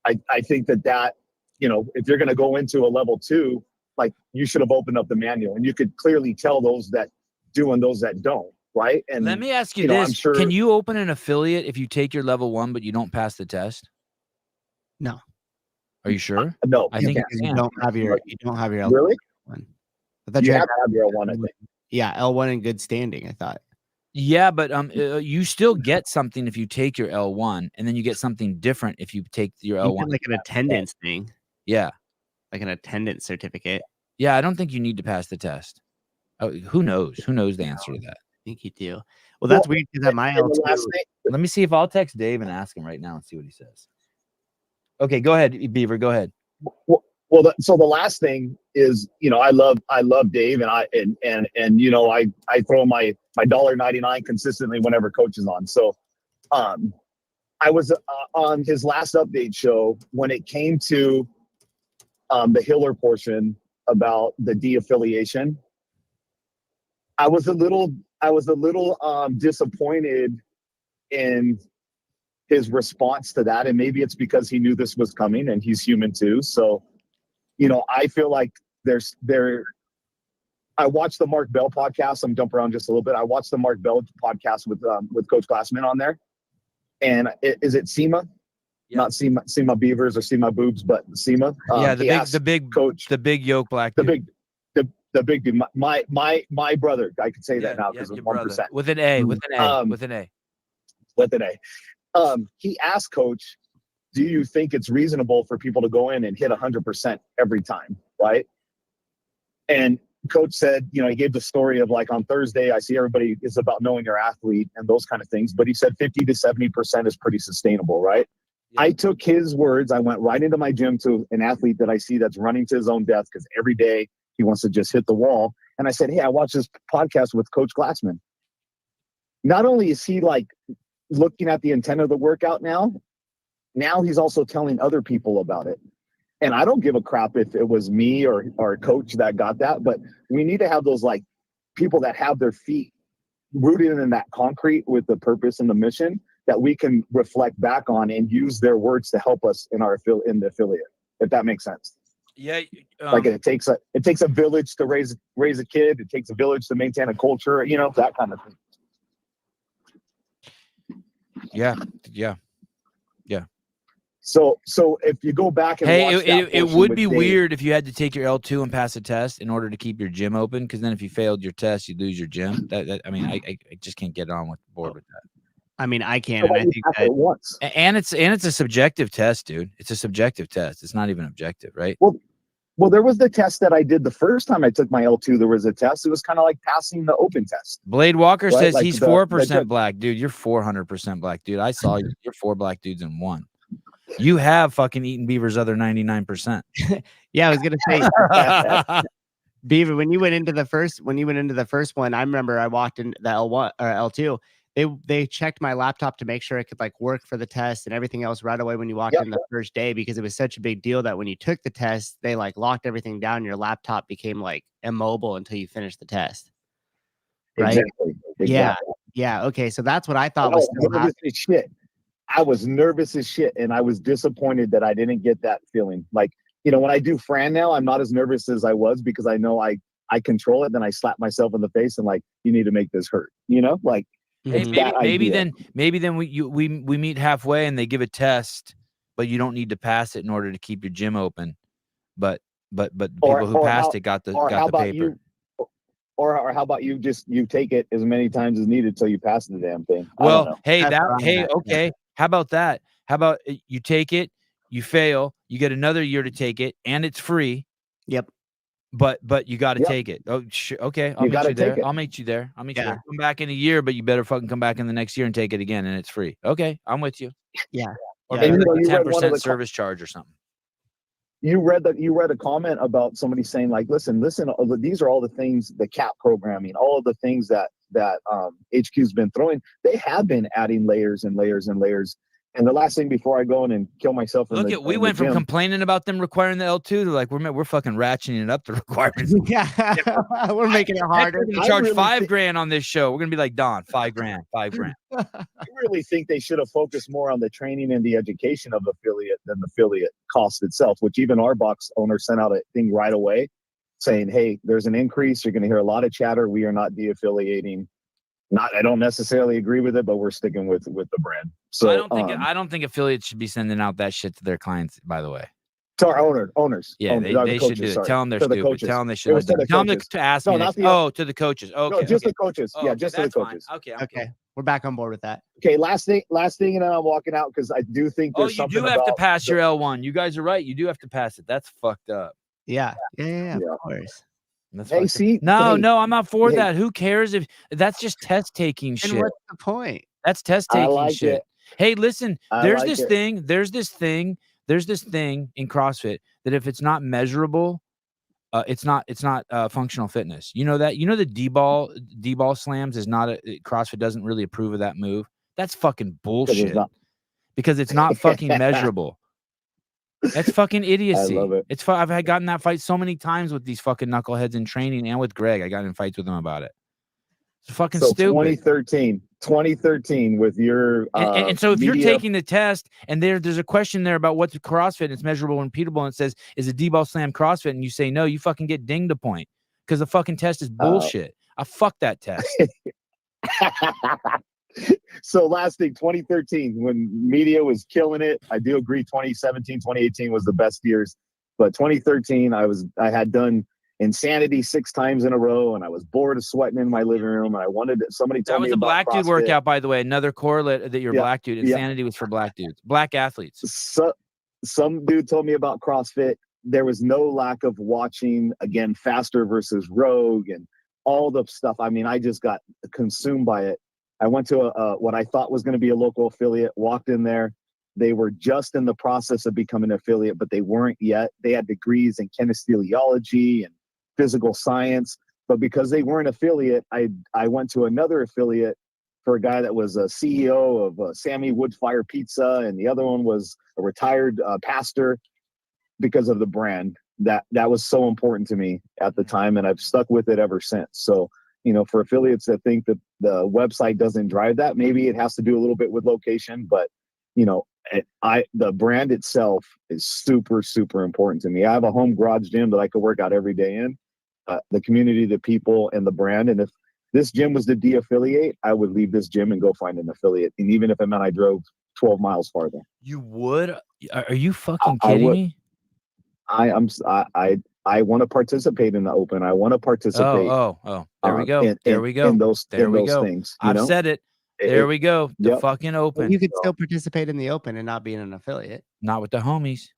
I think that, if you're going to go into a level 2, like, you should have opened up the manual, and you could clearly tell those that do and those that don't, right? And let me ask you this: I'm sure, can you open an affiliate if you take your level 1 but you don't pass the test? No. Are you sure? No, I think you don't have your L1. Really? I thought You you have had to have your L1, I think. Yeah, L1 in good standing, I thought. Yeah, but you still get something if you take your L1, and then you get something different if you take your You L1. get like an attendance thing, Yeah. like an attendance certificate. Yeah, I don't think you need to pass the test. Oh, who knows? Who knows the answer to that? I think you do. Well, that's weird because at my And the L2, last thing, Let me see if I'll text Dave and ask him right now and see what he says. Okay, go ahead, Beaver. Go ahead. so the last thing is, I love Dave, and I throw my $1.99 consistently whenever coach is on. So, I was on his last update show when it came to the Hiller portion about the de-affiliation. I was a little disappointed in his response to that, and maybe it's because he knew this was coming, and he's human too. So, I feel like I watched the Mark Bell podcast. I'm jumping around just a little bit. I watched the Mark Bell podcast with Coach Glassman on there. And is it SEMA? Yeah. Not SEMA Beavers or SEMA Boobs, but SEMA. Yeah, the big coach, the big yoke black dude. The big dude. My brother. I could say that now because it's 1%. With an A. With an A. He asked Coach, do you think it's reasonable for people to go in and hit 100% every time, right? And Coach said, he gave the story of like on Thursday, I see everybody is about knowing your athlete and those kind of things, but he said 50 to 70% is pretty sustainable, right? Yeah. I took his words. I went right into my gym to an athlete that I see that's running to his own death because every day he wants to just hit the wall. And I said, hey, I watched this podcast with Coach Glassman. Not only is he like looking at the intent of the workout now he's also telling other people about it. And I don't give a crap if it was me or a coach that got that, but we need to have those like people that have their feet rooted in that concrete with the purpose and the mission that we can reflect back on and use their words to help us in the affiliate, if that makes sense. Yeah. Like it takes a village to raise a kid. It takes a village to maintain a culture, that kind of thing. Yeah. So if you go back and watch it would be weird if you had to take your L2 and pass a test in order to keep your gym open, because then if you failed your test, you'd lose your gym. I just can't get on with board with that. I mean, I can, and I think that once. And it's a subjective test, dude. It's a subjective test. It's not even objective, right? Well, there was the test that I did the first time I took my L2. There was a test. It was kind of like passing the open test. Blade Walker says like he's 4% black, dude. You're 400% black, dude. I saw you. You're 4 black dudes in one. You have fucking eaten Beaver's other 99%. Yeah, I was gonna say, Beaver, when you went into the first one, I remember I walked in the L1 or L2. they checked my laptop to make sure it could like work for the test and everything else right away when you walked in the first day, because it was such a big deal that when you took the test, they like locked everything down. Your laptop became like immobile until you finished the test. Right? Exactly. Yeah. Okay. So that's what I thought was still nervous as shit. I was nervous as shit, and I was disappointed that I didn't get that feeling. Like, you know, when I do Fran now, I'm not as nervous as I was because I know I control it. Then I slap myself in the face and like, you need to make this hurt. You know, like. Hey, maybe then we meet halfway and they give a test, but you don't need to pass it in order to keep your gym open. But people who passed it got the paper. Or how about you take it as many times as needed till you pass the damn thing? Well, okay. How about that? How about you take it, you fail, you get another year to take it, and it's free. Yep. But you got to take it. Oh, okay. I'll meet you there. I'll meet you there. Come back in a year, but you better fucking come back in the next year and take it again, and it's free. Okay, I'm with you. Yeah. Or maybe 10% service charge or something. You read a comment about somebody saying like, listen, these are all the things, the CAP programming, all of the things that HQ's been throwing. They have been adding layers and layers and layers. And the last thing before I go in and kill myself. We went from complaining about them requiring the L2 to like we're fucking ratcheting it up the requirements. Yeah, we're making it harder. We're gonna charge $5,000 on this show. We're gonna be like, Don, $5,000. I really think they should have focused more on the training and the education of affiliate than the affiliate cost itself. Which even our box owner sent out a thing right away, saying, "Hey, there's an increase. You're going to hear a lot of chatter. We are not de-affiliating." I don't necessarily agree with it, but we're sticking with the brand. So I don't think affiliates should be sending out that shit to their clients, by the way. To our owners. Yeah, they should do it. Tell them they're stupid. Tell them they should. Tell them to ask me. To the coaches. Okay. No, just the coaches. Yeah, just the coaches. Okay. We're back on board with that. Okay, last thing, and then I'm walking out because I do think there's something. You do have to pass your L1. You guys are right. You do have to pass it. That's fucked up. Yeah. Of course. No, I'm not for that. Who cares if that's just test taking shit? And what's the point? That's test taking shit. Hey, listen, there's this thing in CrossFit that if it's not measurable, it's not functional fitness. You know that? You know the D-ball slams is not CrossFit doesn't really approve of that move. That's fucking bullshit. Because it's not fucking measurable. That's fucking idiocy. I love it. I've gotten that fight so many times with these fucking knuckleheads in training and with Greg. I got in fights with him about it. It's fucking stupid. 2013 with your and so if you're taking the test and there's a question there about what's CrossFit and it's measurable and repeatable and it says is a D-ball slam CrossFit and you say no, you fucking get dinged a point because the fucking test is bullshit. I fuck that test. So last thing, 2013, when media was killing it, I do agree 2017, 2018 was the best years. But 2013, I had done Insanity 6 times in a row, and I was bored of sweating in my living room, and I wanted somebody told me about that was a black CrossFit. Dude workout, by the way. Another correlate that you're a black dude. Insanity was for black dudes, black athletes. So, some dude told me about CrossFit. There was no lack of watching, again, Faster versus Rogue and all the stuff. I mean, I just got consumed by it. I went to what I thought was going to be a local affiliate, walked in there. They were just in the process of becoming an affiliate, but they weren't yet. They had degrees in kinesiology and physical science, but because they weren't affiliate, I went to another affiliate for a guy that was a CEO of Sammy Woodfire Pizza, and the other one was a retired pastor because of the brand. That was so important to me at the time, and I've stuck with it ever since. So, you know, for affiliates that think that the website doesn't drive that, maybe it has to do a little bit with location, but you know, the brand itself is super, super important to me. I have a home garage gym that I could work out every day in. The community, the people, and the brand. And if this gym was to de-affiliate, I would leave this gym and go find an affiliate. And even if it meant I drove 12 miles farther. You would? Are you fucking kidding me? I want to participate in the open. I want to participate. There we go. There we go. In those things. I've said it. There we go. The fucking open. Well, you could still participate in the open and not be in an affiliate. Not with the homies.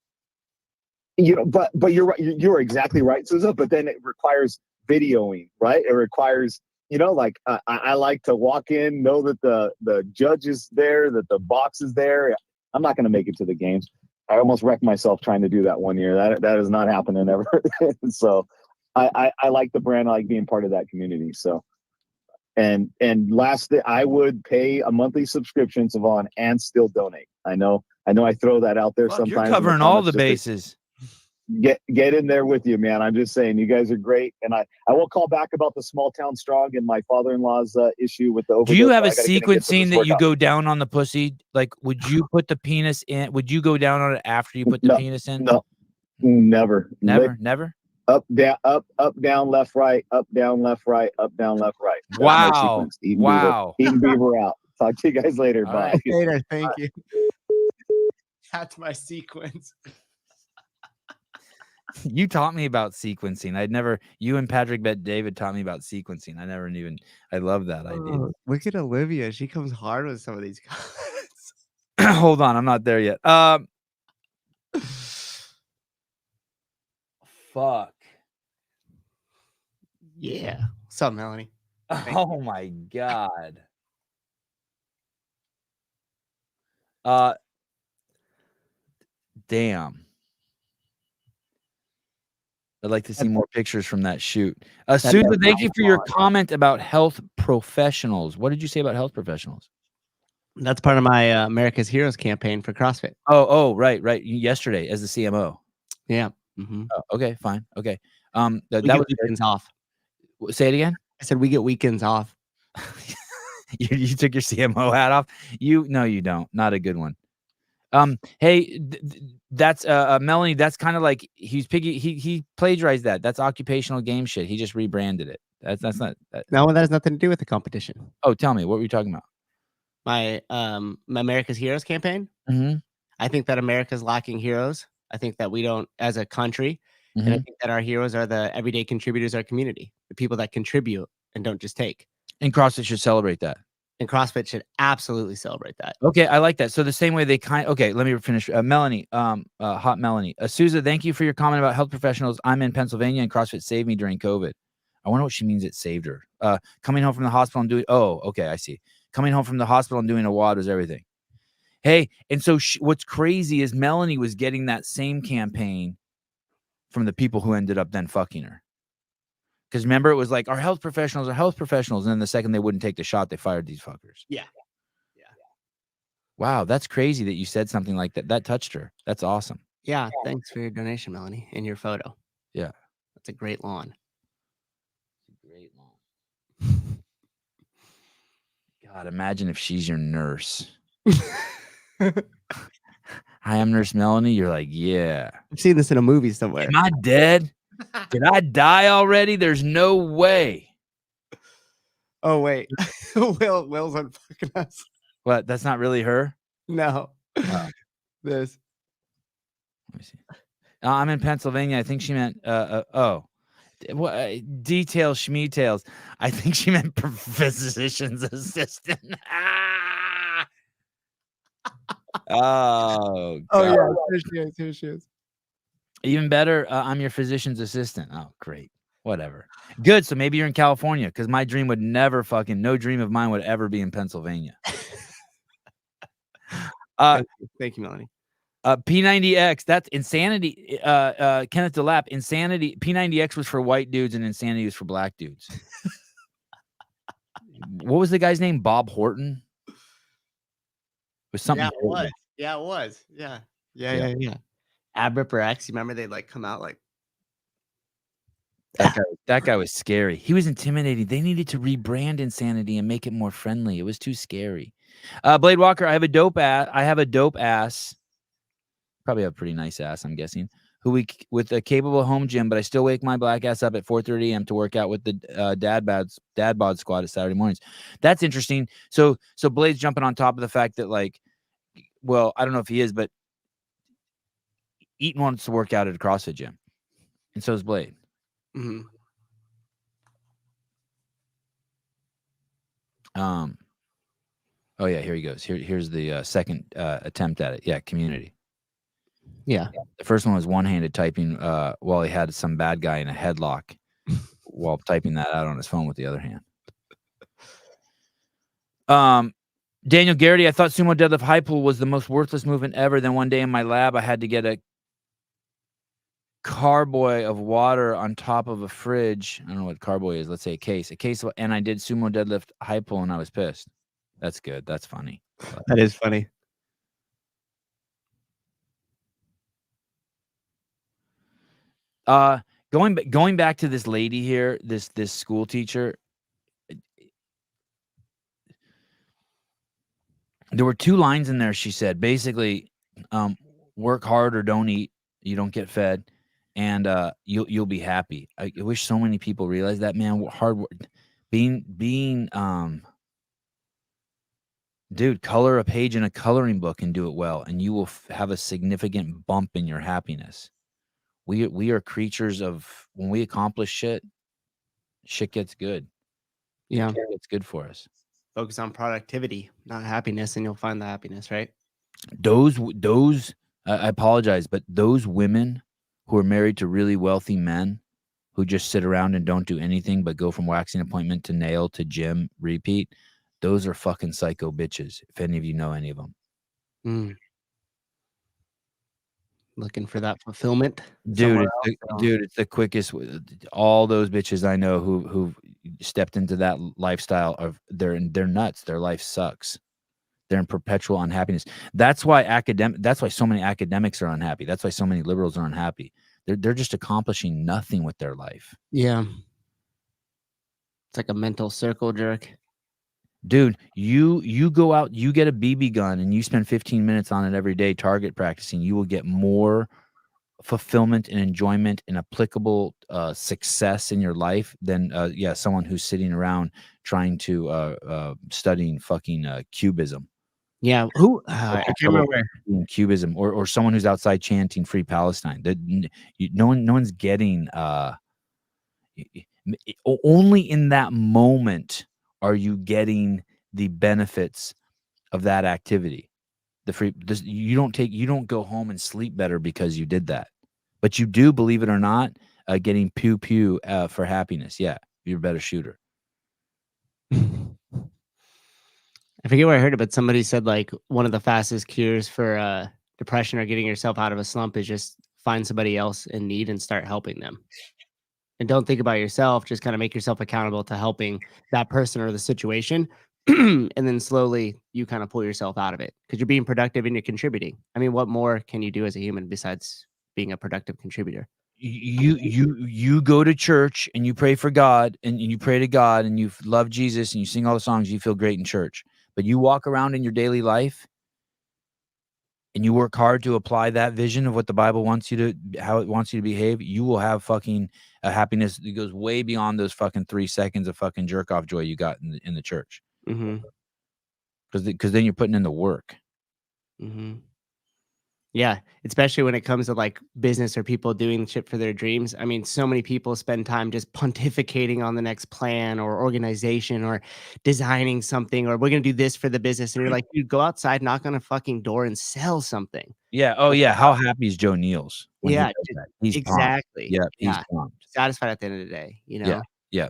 You know, but you're right. You're exactly right, Susan. But then it requires videoing, right? It requires, you know, like I like to walk in, know that the judge is there, that the box is there. I'm not going to make it to the games. I almost wrecked myself trying to do that one year. That is not happening ever. So I like the brand. I like being part of that community. So And last, I would pay a monthly subscription, Sevan, and still donate. I know I throw that out there Fuck, sometimes. you're in the covering all the comments just bases. to get in there with you, man. I'm just saying, you guys are great. And I will call back about the small town strong and my father-in-law's issue with the overdose. Do you have but a I gotta get sequence some of scene this that you workout. go down on the pussy? Like, would you put the penis in? Would you go down on it after you put the No, penis in? No, never. Never, never. Up, down, left, right, up, down, left, right, up, down, left, right. That's my Wow. sequence. Eating Wow. Beaver, eating Beaver out. Talk to you guys later. All Bye. right. Later, thank you. That's my sequence. You taught me about sequencing. You and Patrick Bet David taught me about sequencing. I love that idea. Oh, look at Olivia. She comes hard with some of these comments. Hold on. I'm not there yet. Fuck. Yeah. What's up, Melanie? Oh my God. Damn. I'd like to see more pictures from that shoot. Susan, thank you for your comment about health professionals. What did you say about health professionals? That's part of my America's Heroes campaign for CrossFit. Oh, right. Yesterday as the CMO. Yeah. Mm-hmm. Oh, okay, fine. Okay. That was weekends off. Say it again. I said we get weekends off. You took your CMO hat off. No, you don't. Not a good one. Hey, that's Melanie. That's kind of like he plagiarized that. That's occupational game shit. He just rebranded it. That's not. No, that has nothing to do with the competition. Oh, tell me, what were you talking about? My America's Heroes campaign. Mm-hmm. I think that America's lacking heroes. I think that we don't, as a country, and I think that our heroes are the everyday contributors, our community, the people that contribute and don't just take. And CrossFit should celebrate that. And CrossFit should absolutely celebrate that. Okay, I like that. So the same way okay, let me finish. Melanie, hot Melanie. Souza, thank you for your comment about health professionals. I'm in Pennsylvania and CrossFit saved me during COVID. I wonder what she means it saved her. Coming home from the hospital and doing, okay, I see. Coming home from the hospital and doing a WOD was everything. Hey, and so what's crazy is Melanie was getting that same campaign from the people who ended up then fucking her. Because remember, it was like, our health professionals are health professionals. And then the second they wouldn't take the shot, they fired these fuckers. Yeah. Wow, that's crazy that you said something like that. That touched her. That's awesome. Yeah. Thanks for your donation, Melanie, and your photo. Yeah. That's a great lawn. Great lawn. God, imagine if she's your nurse. Hi, I'm Nurse Melanie. You're like, yeah. I've seen this in a movie somewhere. Am I dead? Did I die already? There's no way. Oh, wait. Will's unfucking us. What? That's not really her? No. This. Let me see. I'm in Pennsylvania. I think she meant, details, schmeetails. I think she meant physician's assistant. Oh, God. Yeah. Here she is. Even better, I'm your physician's assistant. Oh, great. Whatever. Good. So maybe you're in California, because my dream would never no dream of mine would ever be in Pennsylvania. Thank you, Melanie. P90X, that's insanity. Kenneth DeLapp, insanity. P90X was for white dudes and insanity was for black dudes. What was the guy's name? Bob Horton? It was something. Yeah, it was. Yeah, it was. Yeah. Ab Ripper X. You remember they'd like come out like that guy was scary. He was intimidating. They needed to rebrand Insanity and make it more friendly. It was too scary. Blade Walker, I have a dope ass. Probably have a pretty nice ass, I'm guessing. With a capable home gym, but I still wake my black ass up at 4:30 a.m. to work out with the dad bod squad at Saturday mornings. That's interesting. So Blade's jumping on top of the fact that, like, well, I don't know if he is, but Eaton wants to work out at a CrossFit gym, and so is Blade. Mm-hmm. Oh yeah, here he goes. Here's the second attempt at it. Yeah, community. Yeah. The first one was one-handed typing while he had some bad guy in a headlock while typing that out on his phone with the other hand. Daniel Garrity, I thought sumo deadlift high pull was the most worthless movement ever. Then one day in my lab, I had to get a carboy of water on top of a fridge. I don't know what carboy is. Let's say a case of, and I did sumo deadlift high pull and I was pissed. That's good. That's funny. That is funny. Going back to this lady here, this school teacher. There were 2 lines in there. She said, basically, work hard or don't eat. You don't get fed, and you'll be happy. I wish so many people realize that, man. Hard work, dude. Color a page in a coloring book and do it well, and you will have a significant bump in your happiness. We are creatures of, when we accomplish shit gets good. Yeah, It's good for us. focus on productivity, not happiness, and you'll find the happiness, right? Those I apologize, but those women who are married to really wealthy men who just sit around and don't do anything but go from waxing appointment to nail to gym, repeat, those are fucking psycho bitches, if any of you know any of them. Looking for that fulfillment, dude. It's the quickest. All those bitches I know who've stepped into that lifestyle of they're nuts. Their life sucks. They're in perpetual unhappiness. That's why so many academics are unhappy. That's why so many liberals are unhappy. They're just accomplishing nothing with their life. Yeah, it's like a mental circle jerk. Dude, you go out, you get a BB gun, and you spend 15 minutes on it every day, target practicing. You will get more fulfillment and enjoyment and applicable success in your life than someone who's sitting around trying to studying fucking cubism. Yeah, who I can't remember. Cubism, or someone who's outside chanting "Free Palestine." No one's getting. Only in that moment are you getting the benefits of that activity. You don't go home and sleep better because you did that, but you do, believe it or not, getting pew for happiness. Yeah, you're a better shooter. I forget where I heard it, but somebody said like one of the fastest cures for depression or getting yourself out of a slump is just find somebody else in need and start helping them. And don't think about yourself, just kind of make yourself accountable to helping that person or the situation. And then slowly you kind of pull yourself out of it because you're being productive and you're contributing. I mean, what more can you do as a human besides being a productive contributor? You go to church and you pray for God and you pray to God and you love Jesus and you sing all the songs, you feel great in church. But you walk around in your daily life and you work hard to apply that vision of what the Bible wants you to, how it wants you to behave, you will have fucking a happiness that goes way beyond those fucking 3 seconds of fucking jerk off joy you got in the church. Because then you're putting in the work. Yeah, especially when it comes to like business or people doing shit for their dreams. I mean, so many people spend time just pontificating on the next plan or organization or designing something, or we're going to do this for the business. And you're like, dude, go outside, knock on a fucking door and sell something. Yeah. Oh yeah. How happy is Joe Niels? Yeah, he's exactly. Pumped. Yeah. He's pumped. Satisfied at the end of the day, you know? Yeah.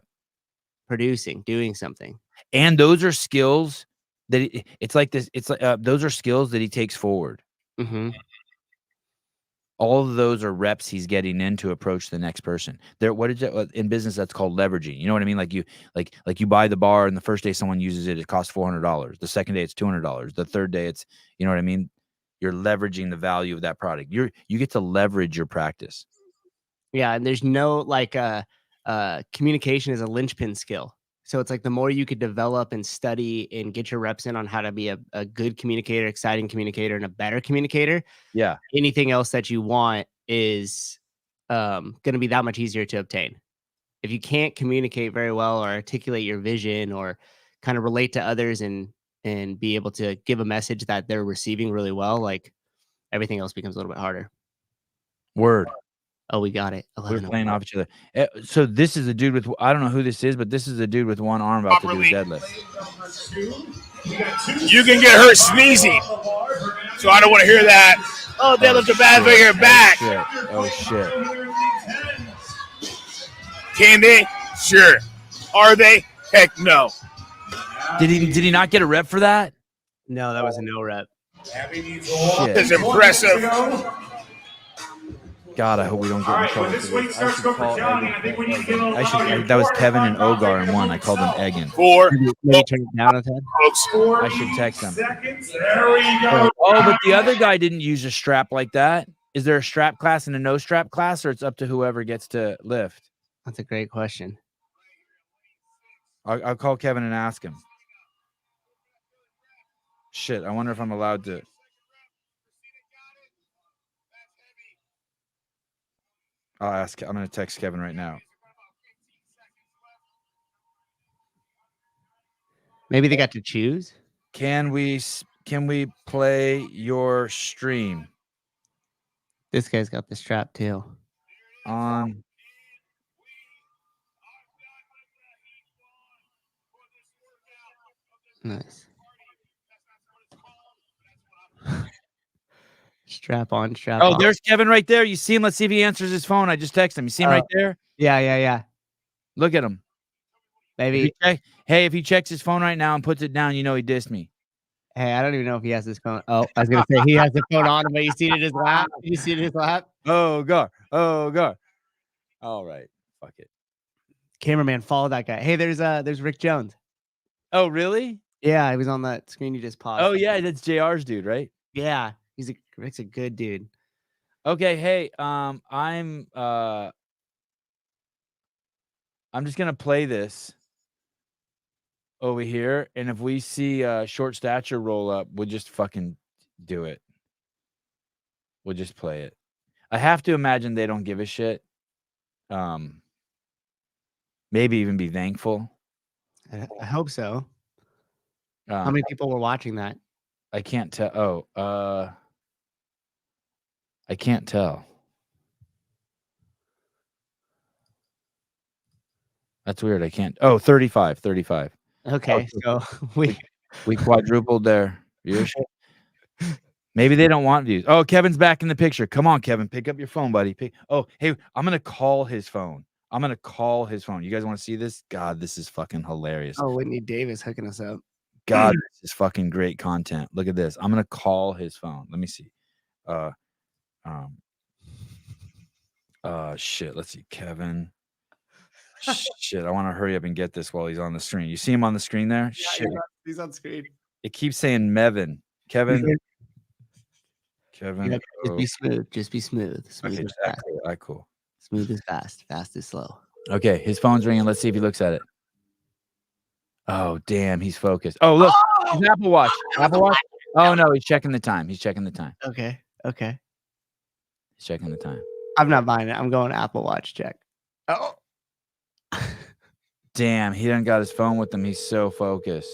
Producing, doing something. And those are skills that it's like this. It's like those are skills that he takes forward. All of those are reps he's getting in to approach the next person. What is it in business? That's called leveraging. You know what I mean? Like you buy the bar, and the first day someone uses it, it costs $400. The second day it's $200. The third day it's, you know what I mean? You're leveraging the value of that product. You get to leverage your practice. Yeah, and there's no communication is a linchpin skill. So it's like the more you could develop and study and get your reps in on how to be a good communicator, exciting communicator, and a better communicator. Yeah. Anything else that you want is going to be that much easier to obtain. If you can't communicate very well or articulate your vision or kind of relate to others and be able to give a message that they're receiving really well, like everything else becomes a little bit harder. Word. Oh, we got it. We're playing off each other. So this is a dude with, I don't know who this is, but this is a dude with one arm about to do a deadlift. You can get hurt sneezing. So I don't want to hear that. Oh, deadlifts are bad for your back. Oh, shit. Can they? Sure. Are they? Heck no. Did he not get a rep for that? No, that was a no rep. Shit. It's impressive. God, I hope we don't get All in right, trouble when this for weight this. starts going for jogging, I think we need to get a little louder. That was Kevin and Ogar in one. I called them Eggin. 4, Maybe turn it down a tad. I should text them. seconds. There we go. Oh, but the other guy didn't use a strap like that. Is there a strap class and a no strap class, or it's up to whoever gets to lift? That's a great question. I'll call Kevin and ask him. Shit, I wonder if I'm allowed to. I'll ask. I'm going to text Kevin right now. Maybe they got to choose. Can we play your stream This guy's got the strap too. on? Nice. Strap on, strap Oh, on. there's Kevin right there. You see him? Let's see if he answers his phone. I just texted him. You see him right there? Yeah. Look at him. Maybe. If he checks his phone right now and puts it down, you know he dissed me. Hey, I don't even know if he has his phone. Oh, I was gonna say he has the phone on him, but you see it in his lap. You see it in his lap. Oh God. All right. Fuck it. Cameraman, follow that guy. Hey, there's Rick Jones. Oh, really? Yeah, he was on that screen you just paused. Oh, yeah, that's JR's dude, right? Yeah, Rick's a good dude. Okay, hey, I'm just gonna play this over here, and if we see short stature roll up, we'll just fucking do it. We'll just play it. I have to imagine they don't give a shit. Maybe even be thankful. I hope so. How Um, many people were watching that? I can't tell. I can't tell. That's weird. I can't. Oh, 35. Okay, so we quadrupled their viewership. Maybe they don't want views. Oh, Kevin's back in the picture. Come on, Kevin. Pick up your phone, buddy. Oh, hey, I'm going to call his phone. You guys want to see this? God, this is fucking hilarious. Oh, Whitney Davis hooking us up. God, this is fucking great content. Look at this. I'm going to call his phone. Let me see. Shit. Let's see. Kevin. Shit. I want to hurry up and get this while he's on the screen. You see him on the screen there? Yeah, Shit. he's on screen. It keeps saying Mevin. Kevin. Yeah, just be smooth. Smooth Okay, is fast. cool. All right, cool. Smooth is fast. Fast is slow. Okay, his phone's ringing. Let's see if he looks at it. Oh, damn, he's focused. Oh, look, his Apple Watch. Oh, no, he's checking the time. Okay. He's checking the time. I'm not buying it. I'm going Apple Watch check. Oh. Damn, he done got his phone with him. He's so focused.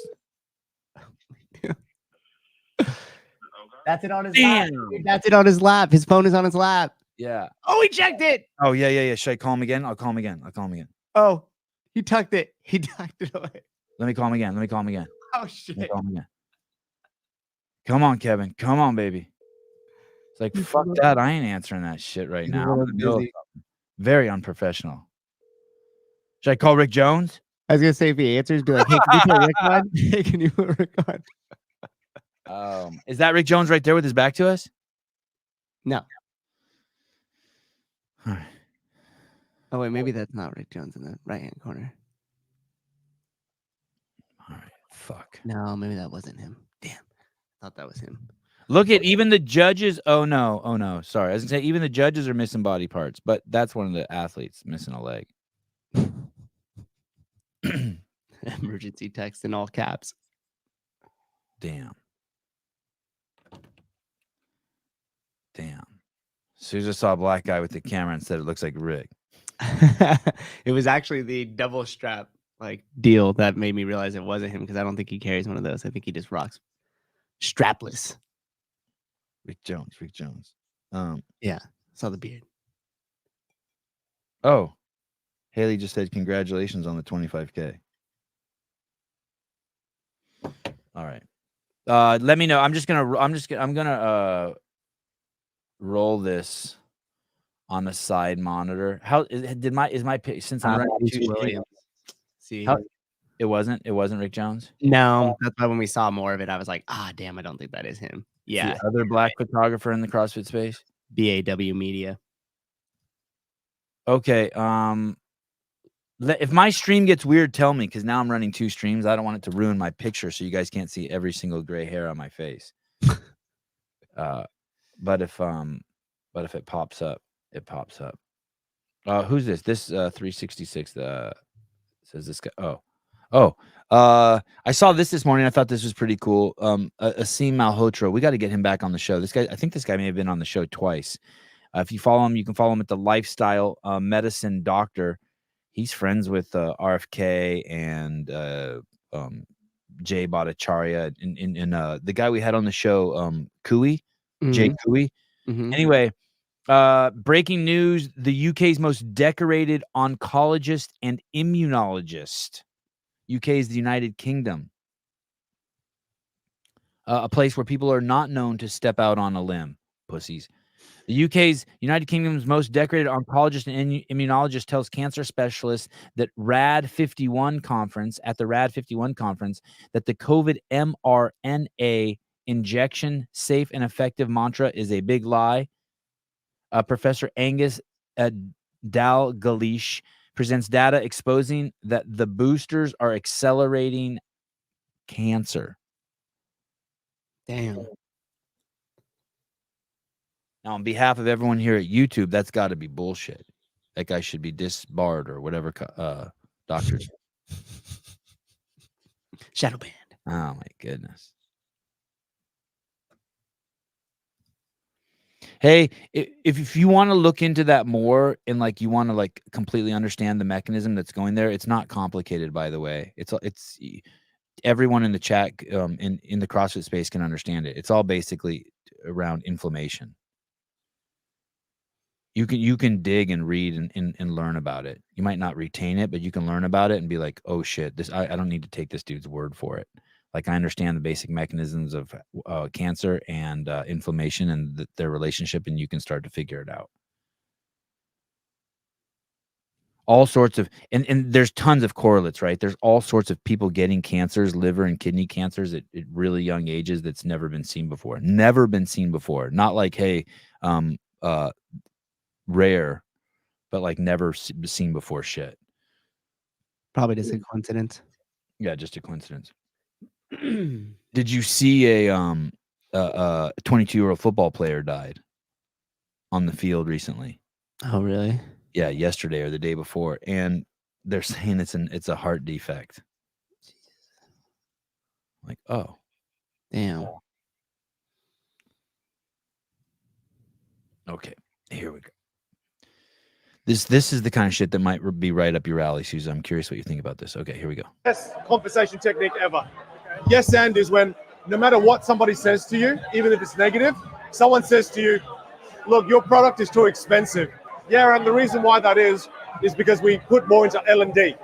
That's it on his lap. That's it on his lap. His phone is on his lap. Yeah. Oh, he checked it. Oh, yeah. Should I call him again? I'll call him again. Oh, he tucked it. He tucked it away. Let me call him again. Oh, shit. Come on, Kevin. Come on, baby. It's like, fuck that. I ain't answering that shit right now. I'm in the middle of something. Very unprofessional. Should I call Rick Jones? I was going to say, if he answers, be like, hey, can you put Rick on? Hey, can you put Rick on? Is that Rick Jones right there with his back to us? No. All right. Oh, wait, maybe that's not Rick Jones in the right-hand corner. All right. Fuck. No, maybe that wasn't him. Damn. I thought that was him. Look at even the judges. Oh, no. Sorry. I was going to say, even the judges are missing body parts, but that's one of the athletes missing a leg. Emergency text in all caps. Damn. Sousa saw a black guy with the camera and said it looks like Rick. It was actually the double strap deal that made me realize it wasn't him, because I don't think he carries one of those. I think he just rocks strapless. Rick Jones. Yeah, saw the beard. Oh, Haley just said congratulations on the 25K. All right. Let me know. I'm gonna roll this on the side monitor. How is my since I'm running See, it wasn't Rick Jones? No, that's why when we saw more of it, I was like, damn, I don't think that is him. Yeah. The other black photographer in the CrossFit space? BAW Media. Okay. If my stream gets weird, tell me, because now I'm running 2 streams. I don't want it to ruin my picture, so you guys can't see every single gray hair on my face. But if it pops up, it pops up. Who's this? This 366 says this guy. I saw this morning. I thought this was pretty cool. Asim Malhotra. We got to get him back on the show. This guy, I think this guy may have been on the show twice. If you follow him, you can follow him at the Lifestyle Medicine Doctor. He's friends with RFK and Jay Bhattacharya and the guy we had on the show, Cooey, Jay Cooey. Anyway, breaking news: the UK's most decorated oncologist and immunologist. UK is the United Kingdom, a place where people are not known to step out on a limb. Pussies. The UK's United Kingdom's most decorated oncologist and immunologist tells cancer specialists that at the RAD 51 conference that the COVID mRNA injection safe and effective mantra is a big lie. Professor Angus Dalgleish presents data exposing that the boosters are accelerating cancer. Damn. Now, on behalf of everyone here at YouTube, that's got to be bullshit. That guy should be disbarred or whatever doctors. Shadow banned. Oh, my goodness. Hey, if you want to look into that more and like you want to like completely understand the mechanism that's going there, it's not complicated, by the way. It's everyone in the chat in the CrossFit space can understand it. It's all basically around inflammation. You can dig and read and learn about it. You might not retain it, but you can learn about it and be like, oh shit, this I don't need to take this dude's word for it. Like, I understand the basic mechanisms of cancer and inflammation and their relationship, and you can start to figure it out. All sorts of, and there's tons of correlates, right? There's all sorts of people getting cancers, liver and kidney cancers at really young ages that's never been seen before. Never been seen before. Not like, hey, rare, but like never seen before shit. Probably just a coincidence. Yeah, just a coincidence. Did you see a 22-year-old football player died on the field recently? Oh, really? Yeah, yesterday or the day before, and they're saying it's a heart defect. Like, oh, damn. Okay, here we go. This is the kind of shit that might be right up your alley, Susan. I'm curious what you think about this. Okay, here we go. Best conversation technique ever. Yes and is when no matter what somebody says to you, even if it's negative, someone says to you, look, your product is too expensive. Yeah, and the reason why that is because we put more into L&D.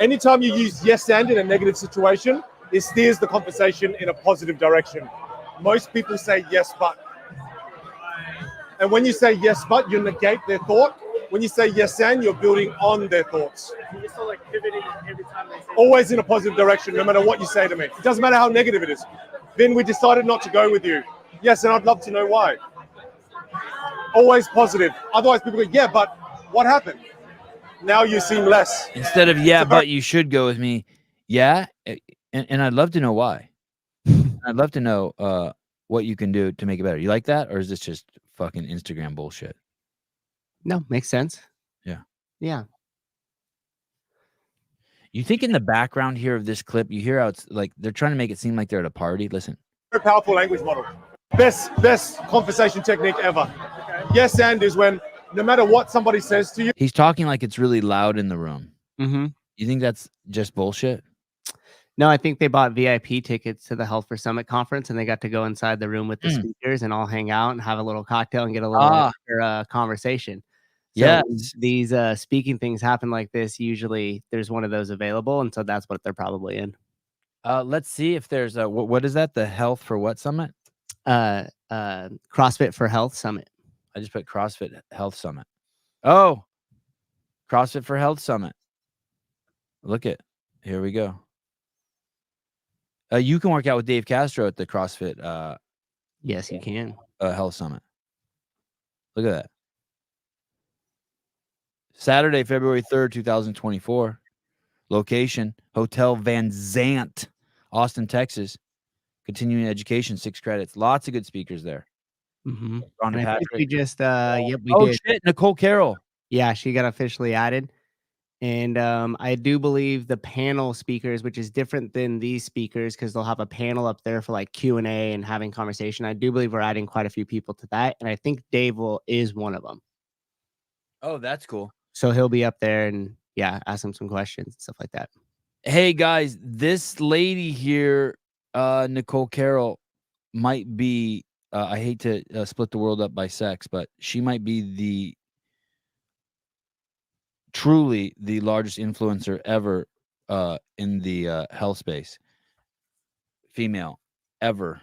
Anytime you use yes and in a negative situation, it steers the conversation in a positive direction. Most people say yes but. And when you say yes but, you negate their thought. When you say yes and, you're building on their thoughts. You're still like pivoting every time they say always in a positive direction, no matter what you say to me. It doesn't matter how negative it is. Then we decided not to go with you. Yes, and I'd love to know why. Always positive. Otherwise, people go, yeah, but what happened? Now you seem less. Instead of, yeah, but you should go with me. Yeah, and I'd love to know why. I'd love to know what you can do to make it better. You like that? Or is this just fucking Instagram bullshit? No, makes sense. Yeah. Yeah. You think in the background here of this clip, you hear how it's like they're trying to make it seem like they're at a party? Listen. Very powerful language model. Best conversation technique ever. Yes and is when no matter what somebody says to you. He's talking like it's really loud in the room. Mm-hmm. You think that's just bullshit? No, I think they bought VIP tickets to the Health for Summit conference, and they got to go inside the room with the speakers and all hang out and have a little cocktail and get a little conversation. So yes. These speaking things happen like this. Usually there's one of those available. And so that's what they're probably in. Let's see if there's a, what is that? The Health for what Summit? CrossFit for Health Summit. I just put CrossFit Health Summit. Oh, CrossFit for Health Summit. Look at, here we go. You can work out with Dave Castro at the CrossFit. Yes, you can. Health Summit. Look at that. Saturday, February 3rd, 2024. Location, Hotel Van Zant, Austin, Texas. Continuing education, 6 credits. Lots of good speakers there. Mm-hmm. Rhonda And I think Patrick. we just, we Oh, did. shit, Nicole Carroll. Yeah, she got officially added. And I do believe the panel speakers, which is different than these speakers because they'll have a panel up there for like Q&A and having conversation. I do believe we're adding quite a few people to that. And I think Dave is one of them. Oh, that's cool. So he'll be up there and, yeah, ask him some questions and stuff like that. Hey, guys, this lady here, Nicole Carroll, might be, I hate to split the world up by sex, but she might be truly the largest influencer ever in the health space. Female, ever.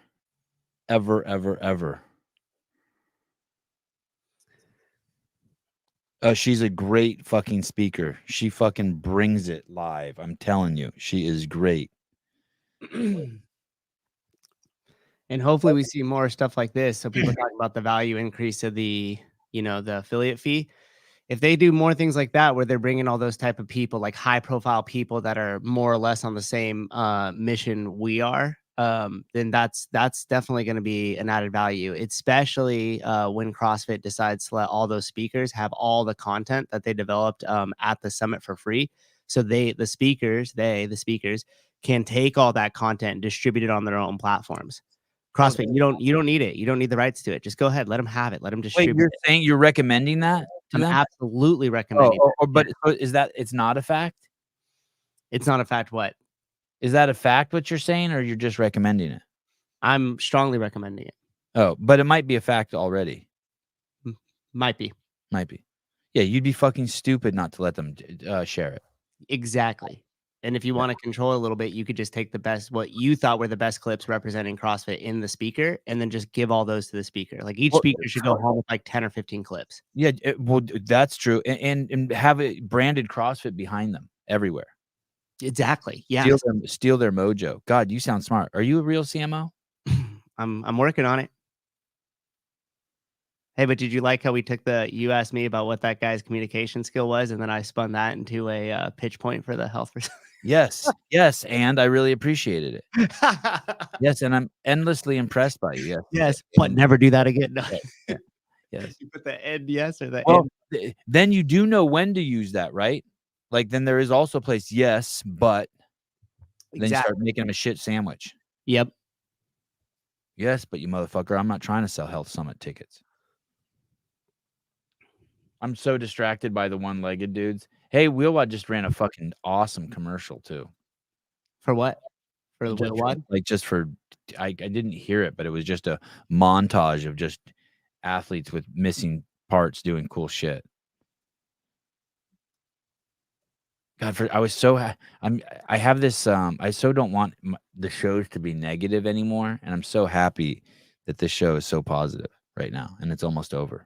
She's a great fucking speaker. She fucking brings it live. I'm telling you, she is great. And hopefully we see more stuff like this. So people talk about the value increase of the affiliate fee. If they do more things like that, where they're bringing all those type of people, like high profile people that are more or less on the same mission we are, then that's definitely going to be an added value, especially when CrossFit decides to let all those speakers have all the content that they developed at the summit for free. So the speakers can take all that content and distribute it on their own platforms. CrossFit, you don't need it. You don't need the rights to it. Just go ahead, let them have it. Let them distribute. Wait, you're saying you're recommending that? I'm absolutely recommending. But is that it's not a fact? It's not a fact. What? Is that a fact? What you're saying, or you're just recommending it? I'm strongly recommending it. Oh, but it might be a fact already. Might be. Yeah, you'd be fucking stupid not to let them share it. Exactly. And if you want to control a little bit, you could just take what you thought were the best clips representing CrossFit in the speaker, and then just give all those to the speaker. Like each speaker should go home with like 10 or 15 clips. Yeah, well, that's true, and have it branded CrossFit behind them everywhere. Exactly. Yeah. Steal their mojo. God, you sound smart. Are you a real CMO? I'm working on it. Hey, but did you like how you asked me about what that guy's communication skill was, and then I spun that into a pitch point for the health. Yes, and I really appreciated it. Yes, and I'm endlessly impressed by you. Yes, but never do that again. No. Yes. You put the end yes or the end. Then you do know when to use that, right? Like then there is also a place, yes, but then you start making them a shit sandwich. Yep. Yes, but you motherfucker, I'm not trying to sell Health Summit tickets. I'm so distracted by the one-legged dudes. Hey, Wheelwad just ran a fucking awesome commercial too. For what? For the Wheelwad? I didn't hear it, but it was just a montage of just athletes with missing parts doing cool shit. God, I was so I have this I so don't want the shows to be negative anymore, and I'm so happy that this show is so positive right now, and it's almost over.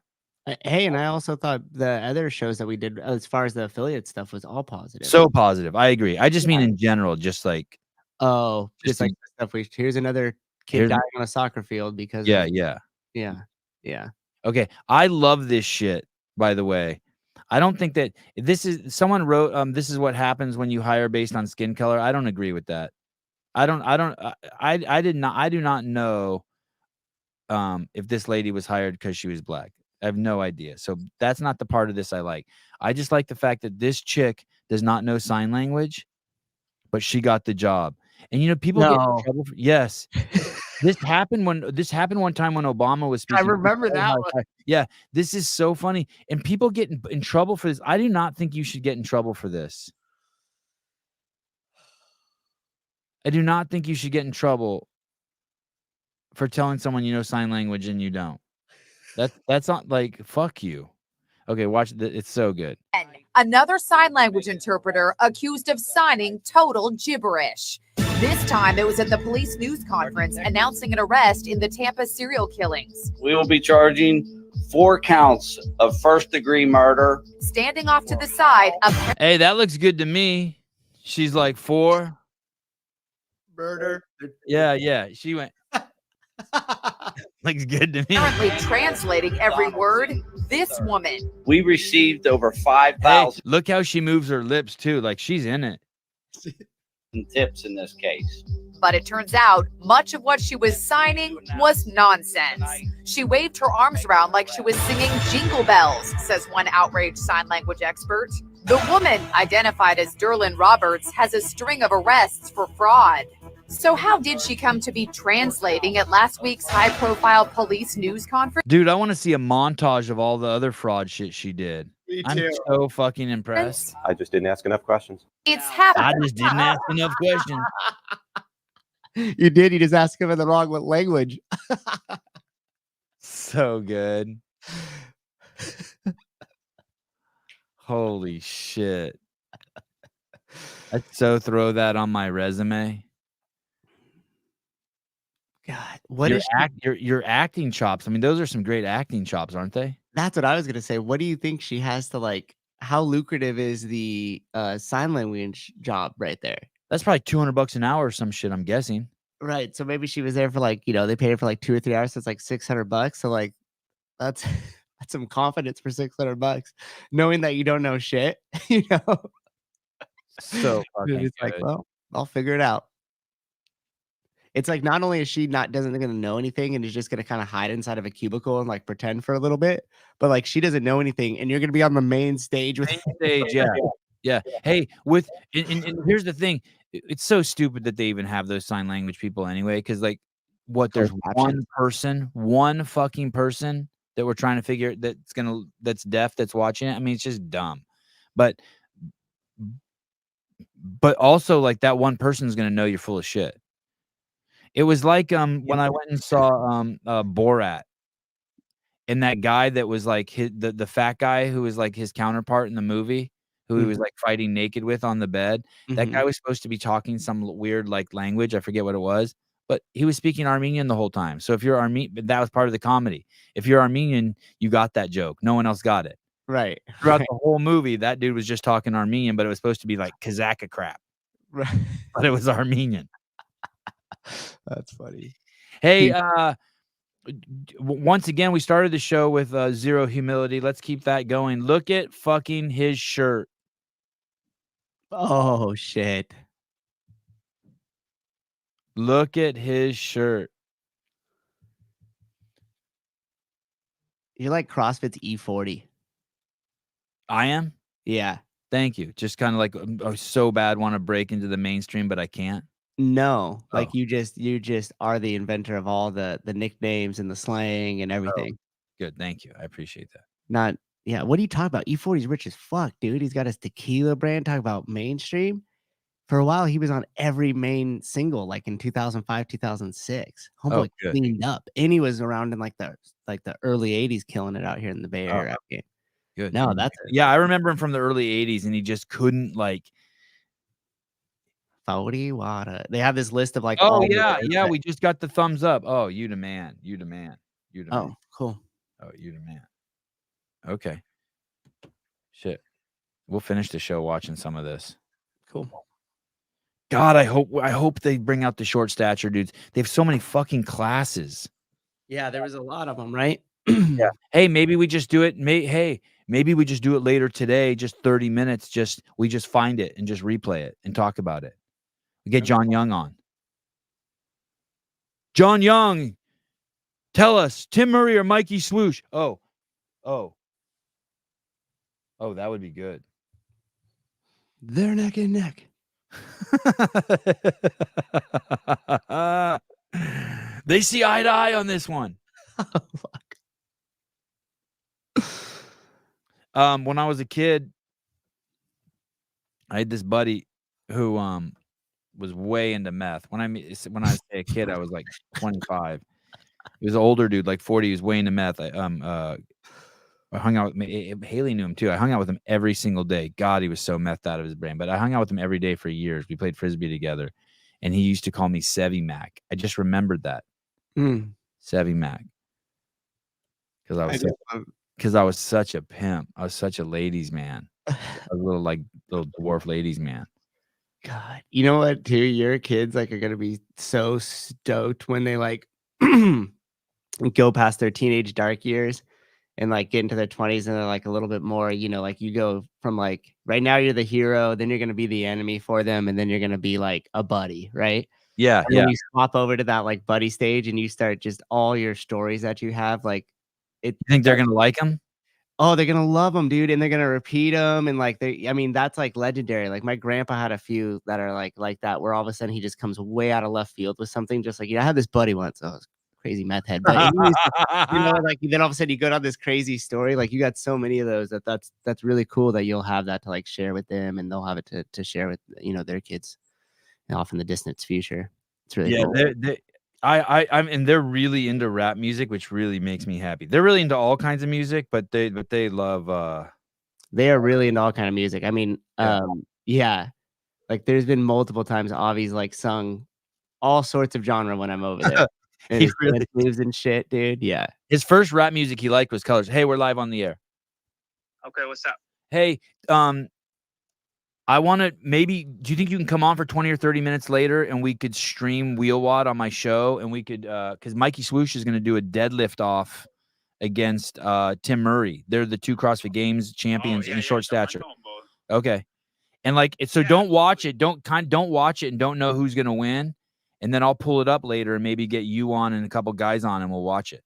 Hey, and I also thought the other shows that we did as far as the affiliate stuff was all positive. So positive. I agree. I just mean in general, just like just like the stuff here's another kid dying on a soccer field because yeah. Okay. I love this shit, by the way. I don't think that someone wrote this is what happens when you hire based on skin color. I don't agree with that. I do not know if this lady was hired because she was black. I have no idea. So that's not the part of this I like. I just like the fact that this chick does not know sign language, but she got the job. And people get in trouble yes. This happened one time when Obama was speaking. I remember that one. Yeah, this is so funny. And people get in trouble for this. I do not think you should get in trouble for this. I do not think you should get in trouble for telling someone you know sign language and you don't. That's not like, fuck you. Okay, watch it's so good. Another sign language interpreter accused of signing total gibberish. This time it was at the police news conference announcing an arrest in the Tampa serial killings. We will be charging 4 counts of first-degree murder. Standing off to the side. Hey, that looks good to me. She's like 4. Murder. Yeah. She went. Looks good to me. Currently translating every word, this woman. We received over Hey, 5,000 look how she moves her lips too. Like she's in it. tips in this case. But it turns out much of what she was signing was nonsense. She waved her arms around like she was singing Jingle Bells, says one outraged sign language expert. The woman, identified as Derlin Roberts, has a string of arrests for fraud. So how did she come to be translating at last week's high-profile police news conference? Dude, I want to see a montage of all the other fraud shit she did. I'm so fucking impressed. I just didn't ask enough questions. It's happening. I just didn't ask enough questions. You did. You just asked him in the wrong language. So good. Holy shit. I'd so throw that on my resume. God, what is your acting chops? I mean, those are some great acting chops, aren't they? That's what I was gonna say. What do you think she has to like? How lucrative is the sign language job right there? That's probably $200 an hour or some shit, I'm guessing. Right. So maybe she was there for like, they paid her for like 2 or 3 hours. So it's like $600. So like, that's some confidence for $600, knowing that you don't know shit. So fucking it's like, good. well, I'll figure it out. It's like not only is she doesn't gonna know anything and is just gonna kind of hide inside of a cubicle and like pretend for a little bit, but like she doesn't know anything, and you're gonna be on the main stage with Yeah. Hey, and here's the thing. It's so stupid that they even have those sign language people anyway. Because like, there's one fucking person that we're trying to figure that's deaf that's watching it. I mean, it's just dumb. But also like that one person is gonna know you're full of shit. It was like when I went and saw Borat, and that guy that was like the fat guy who was like his counterpart in the movie, who he was like fighting naked with on the bed. That guy was supposed to be talking some weird like language. I forget what it was, but he was speaking Armenian the whole time. So if you're Armenian, that was part of the comedy. If you're Armenian, you got that joke. No one else got it. Right. Throughout the whole movie, that dude was just talking Armenian, but it was supposed to be like Kazakh crap. Right. But it was Armenian. That's funny. Hey, once again, we started the show with zero humility. Let's keep that going. Look at fucking his shirt. Oh, shit. Look at his shirt. You're like CrossFit's E40. I am? Yeah. Thank you. Just kind of like, I so bad want to break into the mainstream, but I can't. No, like you just are the inventor of all the nicknames and the slang and everything. Good. Thank you. I appreciate that. What are you talking about? E40's rich as fuck, dude. He's got his tequila brand. Talk about mainstream. For a while, he was on every main single, like in 2005, 2006. Homeboy cleaned up, and he was around in like the early 80s, killing it out here in the Bay Area. Good. No, I remember him from the early 80s, and he just couldn't like. Water. They have this list of like. We just got the thumbs up. Oh, you the man. You the man. You the man. Oh, cool. Oh, you the man. Okay. Shit. We'll finish the show watching some of this. Cool. God, I hope they bring out the short stature dudes. They have so many fucking classes. Yeah, there was a lot of them, right? Yeah. Hey, maybe we just do it. Maybe we just do it later today. Just 30 minutes. We just find it and just replay it and talk about it. We get John Young on. John Young, tell us, Tim Murray or Mikey Swoosh? Oh, that would be good. They're neck and neck. They see eye to eye on this one. When I was a kid, I had this buddy who was way into meth. When I say a kid, I was like 25. He was an older dude, like 40. He was way into meth. I hung out with me. Haley knew him too. I hung out with him every single day. God, he was so methed out of his brain. But I hung out with him every day for years. We played Frisbee together. And he used to call me Sevy Mac. I just remembered that. Sevy Mac. Because I was such a pimp. I was such a ladies' man. I was a little dwarf ladies' man. God, you know what, too? Your kids are gonna be so stoked when they go past their teenage dark years and like get into their 20s and they're like a little bit more, you know, like you go from like right now you're the hero, then you're going to be the enemy for them, and then you're going to be like a buddy, right? Yeah, and then you swap over to that like buddy stage and you start just all your stories that you have, like it. You think they're gonna like them? Oh, they're gonna love them, dude, and they're gonna repeat them, and like I mean, that's like legendary. Like my grandpa had a few that are like that, where all of a sudden he just comes way out of left field with something, just like, yeah, I had this buddy once. Oh, crazy meth head, but anyways, you know, like then all of a sudden you go down this crazy story. Like you got so many of those that's really cool that you'll have that to like share with them, and they'll have it to share with, you know, their kids off in the distant future. It's really cool. I'm and they're really into rap music, which really makes me happy. They're really into all kinds of music, but they love they are really into all kind of music. I mean, yeah. Like there's been multiple times Avi's like sung all sorts of genre when I'm over there. And he really moves and shit, dude. Yeah. His first rap music he liked was Colors. Hey, we're live on the air. Okay, what's up? Hey, I want to maybe, do you think you can come on for 20 or 30 minutes later and we could stream Wheelwad on my show, and we could, because Mikey Swoosh is going to do a deadlift off against Tim Murray. They're the 2 CrossFit Games champions in short stature. Okay. And like, so don't watch it. Don't watch it and don't know who's going to win. And then I'll pull it up later and maybe get you on and a couple guys on and we'll watch it.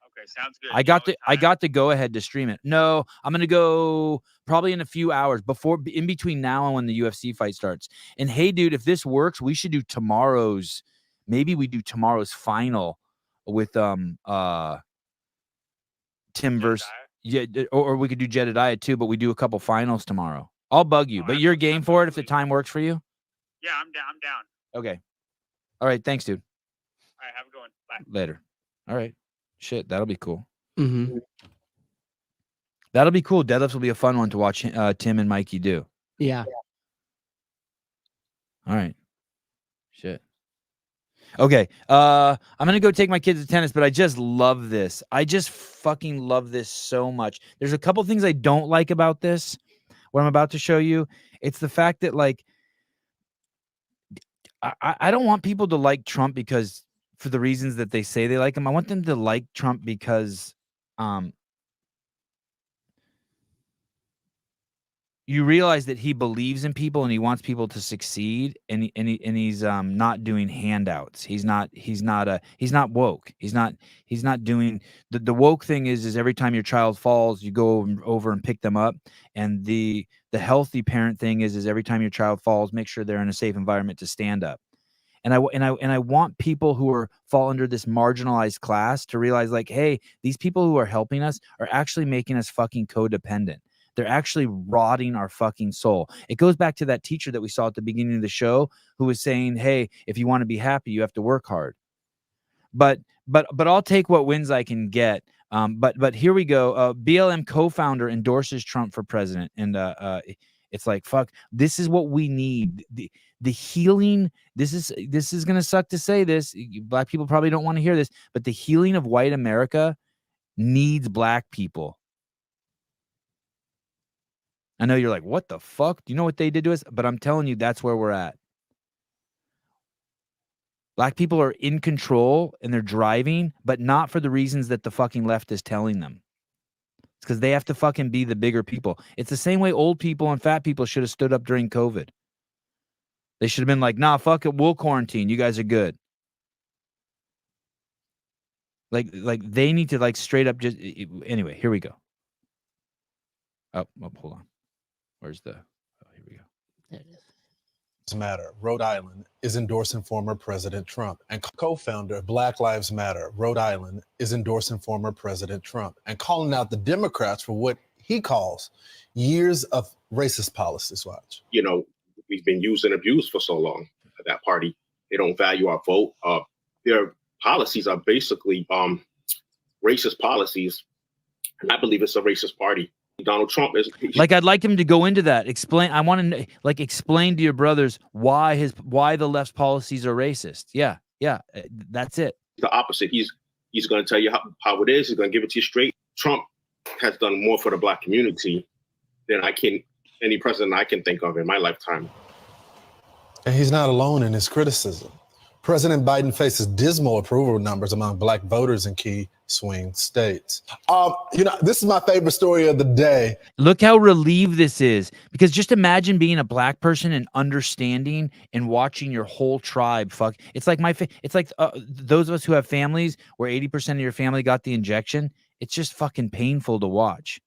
Okay, sounds good. I got the go ahead to stream it. No, I'm gonna go probably in a few hours in between now and when the UFC fight starts. And hey, dude, if this works, we should do tomorrow's. Maybe we do tomorrow's final with Tim versus or we could do Jedediah too. But we do a couple finals tomorrow. I'll bug you, but you're game for it if the time works for you. Yeah, I'm down. Okay. All right. Thanks, dude. All right, have a good one. Bye. Later. All right. Shit, that'll be cool. Mm-hmm. That'll be cool. Deadlifts will be a fun one to watch Tim and Mikey do. Yeah. All right. Shit. Okay. I'm gonna go take my kids to tennis, but I just love this. I just fucking love this so much. There's a couple things I don't like about this, what I'm about to show you. It's the fact that like I don't want people to like Trump because for the reasons that they say they like him. I want them to like Trump because you realize that he believes in people and he wants people to succeed, and he's not doing handouts. He's not woke. He's not doing the woke thing is every time your child falls, you go over and pick them up. And the healthy parent thing is every time your child falls, make sure they're in a safe environment to stand up. And I want people who fall under this marginalized class to realize, like, hey, these people who are helping us are actually making us fucking codependent. They're actually rotting our fucking soul. It goes back to that teacher that we saw at the beginning of the show who was saying, hey, if you want to be happy, you have to work hard. But I'll take what wins I can get. But here we go. BLM co-founder endorses Trump for president. And it's like, fuck, this is what we need. The healing, this is going to suck to say this. Black people probably don't want to hear this, but the healing of white America needs black people. I know you're like, what the fuck? Do you know what they did to us? But I'm telling you, that's where we're at. Black people are in control and they're driving, but not for the reasons that the fucking left is telling them. It's because they have to fucking be the bigger people. It's the same way old people and fat people should have stood up during COVID. They should have been like, nah, fuck it, we'll quarantine. You guys are good. Like they need to like straight up just anyway, here we go. Oh, hold on. Where's the here we go. There it is. Matter, Rhode Island, is endorsing former President Trump. And co-founder Black Lives Matter, Rhode Island, is endorsing former President Trump and calling out the Democrats for what he calls years of racist policies. Watch. You know, we've been used and abused for so long. That party, they don't value our vote. Their policies are basically racist policies. And I believe it's a racist party. Donald Trump is like, I'd like him to go into that. Explain. I want to like explain to your brothers why the left's policies are racist. Yeah. That's it. The opposite. He's going to tell you how it is. He's going to give it to you straight. Trump has done more for the black community than any president I can think of in my lifetime. And he's not alone in his criticism. President Biden faces dismal approval numbers among black voters in key swing states. This is my favorite story of the day. Look how relieved this is, because just imagine being a black person and understanding and watching your whole tribe fuck. It's like it's like those of us who have families where 80% of your family got the injection. It's just fucking painful to watch.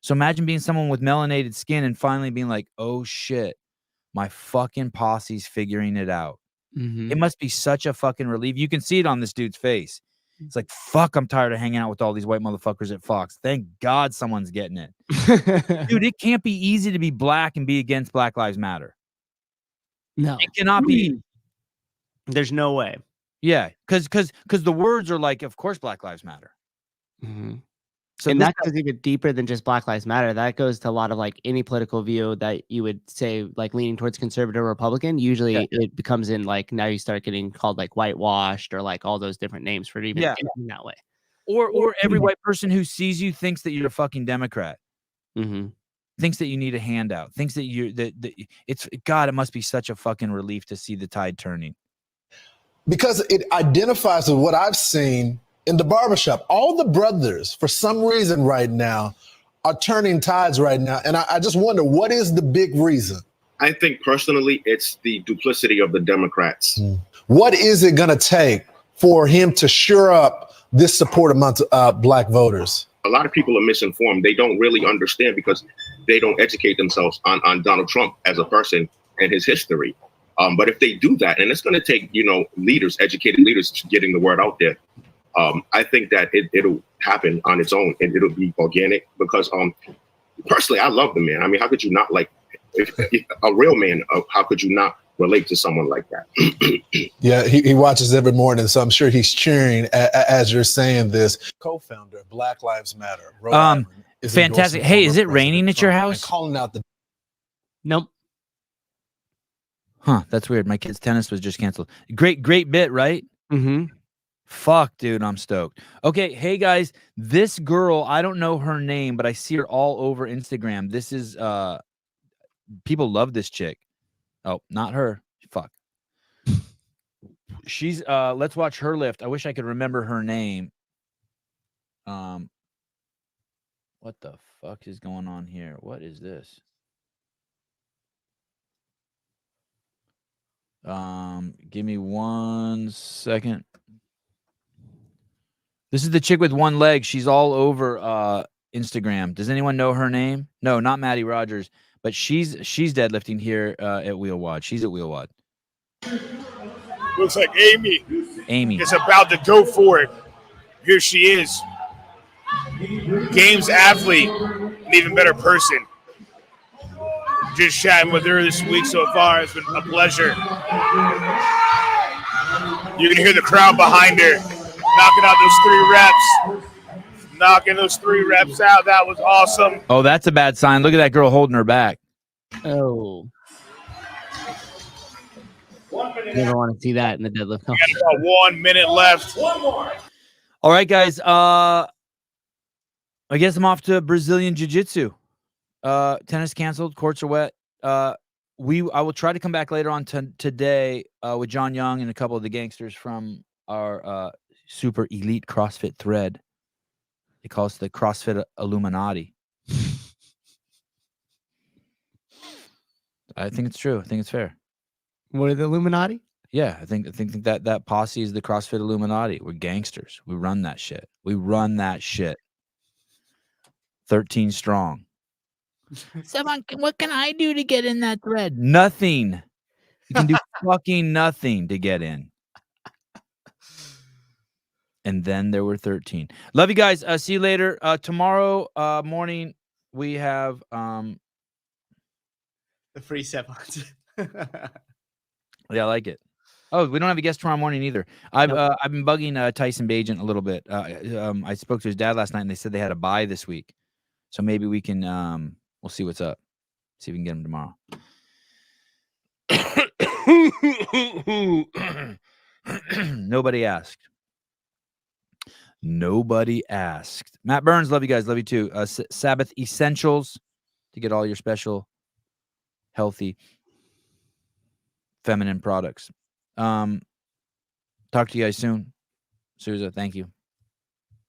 So imagine being someone with melanated skin and finally being like, oh shit, my fucking posse's figuring it out. Mm-hmm. It must be such a fucking relief. You can see it on this dude's face. It's like, fuck, I'm tired of hanging out with all these white motherfuckers at Fox. Thank God someone's getting it. Dude, it can't be easy to be black and be against Black Lives Matter. No. It cannot be. There's no way. Yeah, because the words are like, of course Black Lives Matter. Mm-hmm. So and that goes even deeper than just Black Lives Matter. That goes to a lot of like any political view that you would say like leaning towards conservative or Republican. Usually it becomes in like now you start getting called like whitewashed or like all those different names for even thinking that way. Or every white person who sees you thinks that you're a fucking Democrat. Mm-hmm. Thinks that you need a handout. Thinks that it's God. It must be such a fucking relief to see the tide turning. Because it identifies with what I've seen in the barbershop. All the brothers, for some reason right now, are turning tides right now. And I just wonder, what is the big reason? I think personally, it's the duplicity of the Democrats. What is it going to take for him to shore up this support among black voters? A lot of people are misinformed. They don't really understand because they don't educate themselves on Donald Trump as a person and his history. But if they do that, and it's going to take, leaders, educated leaders, getting the word out there, I think that it'll happen on its own and it'll be organic because personally, I love the man. I mean, how could you not like if a real man? How could you not relate to someone like that? Yeah, he watches every morning, so I'm sure he's cheering as you're saying this. Co-founder of Black Lives Matter. Rhode Island, is fantastic. Hey, is it raining at your house? Calling out the. Nope. Huh, that's weird. My kid's tennis was just canceled. Great bit, right? Mm-hmm. Fuck, dude, I'm stoked. Okay, hey guys, this girl, I don't know her name, but I see her all over Instagram. This is people love this chick. Oh, not her. Fuck. She's let's watch her lift. I wish I could remember her name. What the fuck is going on here? What is this? Give me 1 second. This is the chick with one leg. She's all over Instagram. Does anyone know her name? No, not Maddie Rogers, but she's deadlifting here at Wheelwad. She's at Wheelwad. Looks like Amy. Amy is about to go for it. Here she is. Games athlete, an even better person. Just chatting with her this week so far. It's been a pleasure. You can hear the crowd behind her. Knocking out those 3 reps. Knocking those 3 reps out. That was awesome. Oh, that's a bad sign. Look at that girl holding her back. Oh. Never want to see that in the deadlift. We got about 1 minute left. One more. All right, guys. I guess I'm off to Brazilian Jiu-Jitsu. Tennis canceled. Courts are wet. I will try to come back later on today with John Young and a couple of the gangsters from our super elite CrossFit thread. They call us the CrossFit Illuminati. I think it's true. I think it's fair. What are the Illuminati? Yeah, I think that posse is the CrossFit Illuminati. We're gangsters. We run that shit. 13 strong. Sevan, what can I do to get in that thread? Nothing. You can do fucking nothing to get in. And then there were 13. Love you guys. See you later. Tomorrow morning we have the free Sevans. Yeah, I like it. Oh, we don't have a guest tomorrow morning either. I've been bugging Tyson Bagent a little bit. I spoke to his dad last night and they said they had a bye this week. So maybe we can we'll see what's up. See if we can get him tomorrow. Nobody asked. Matt Burns, love you guys. Love you too. Sabbath Essentials to get all your special, healthy, feminine products. talk to you guys soon. Souza, thank you.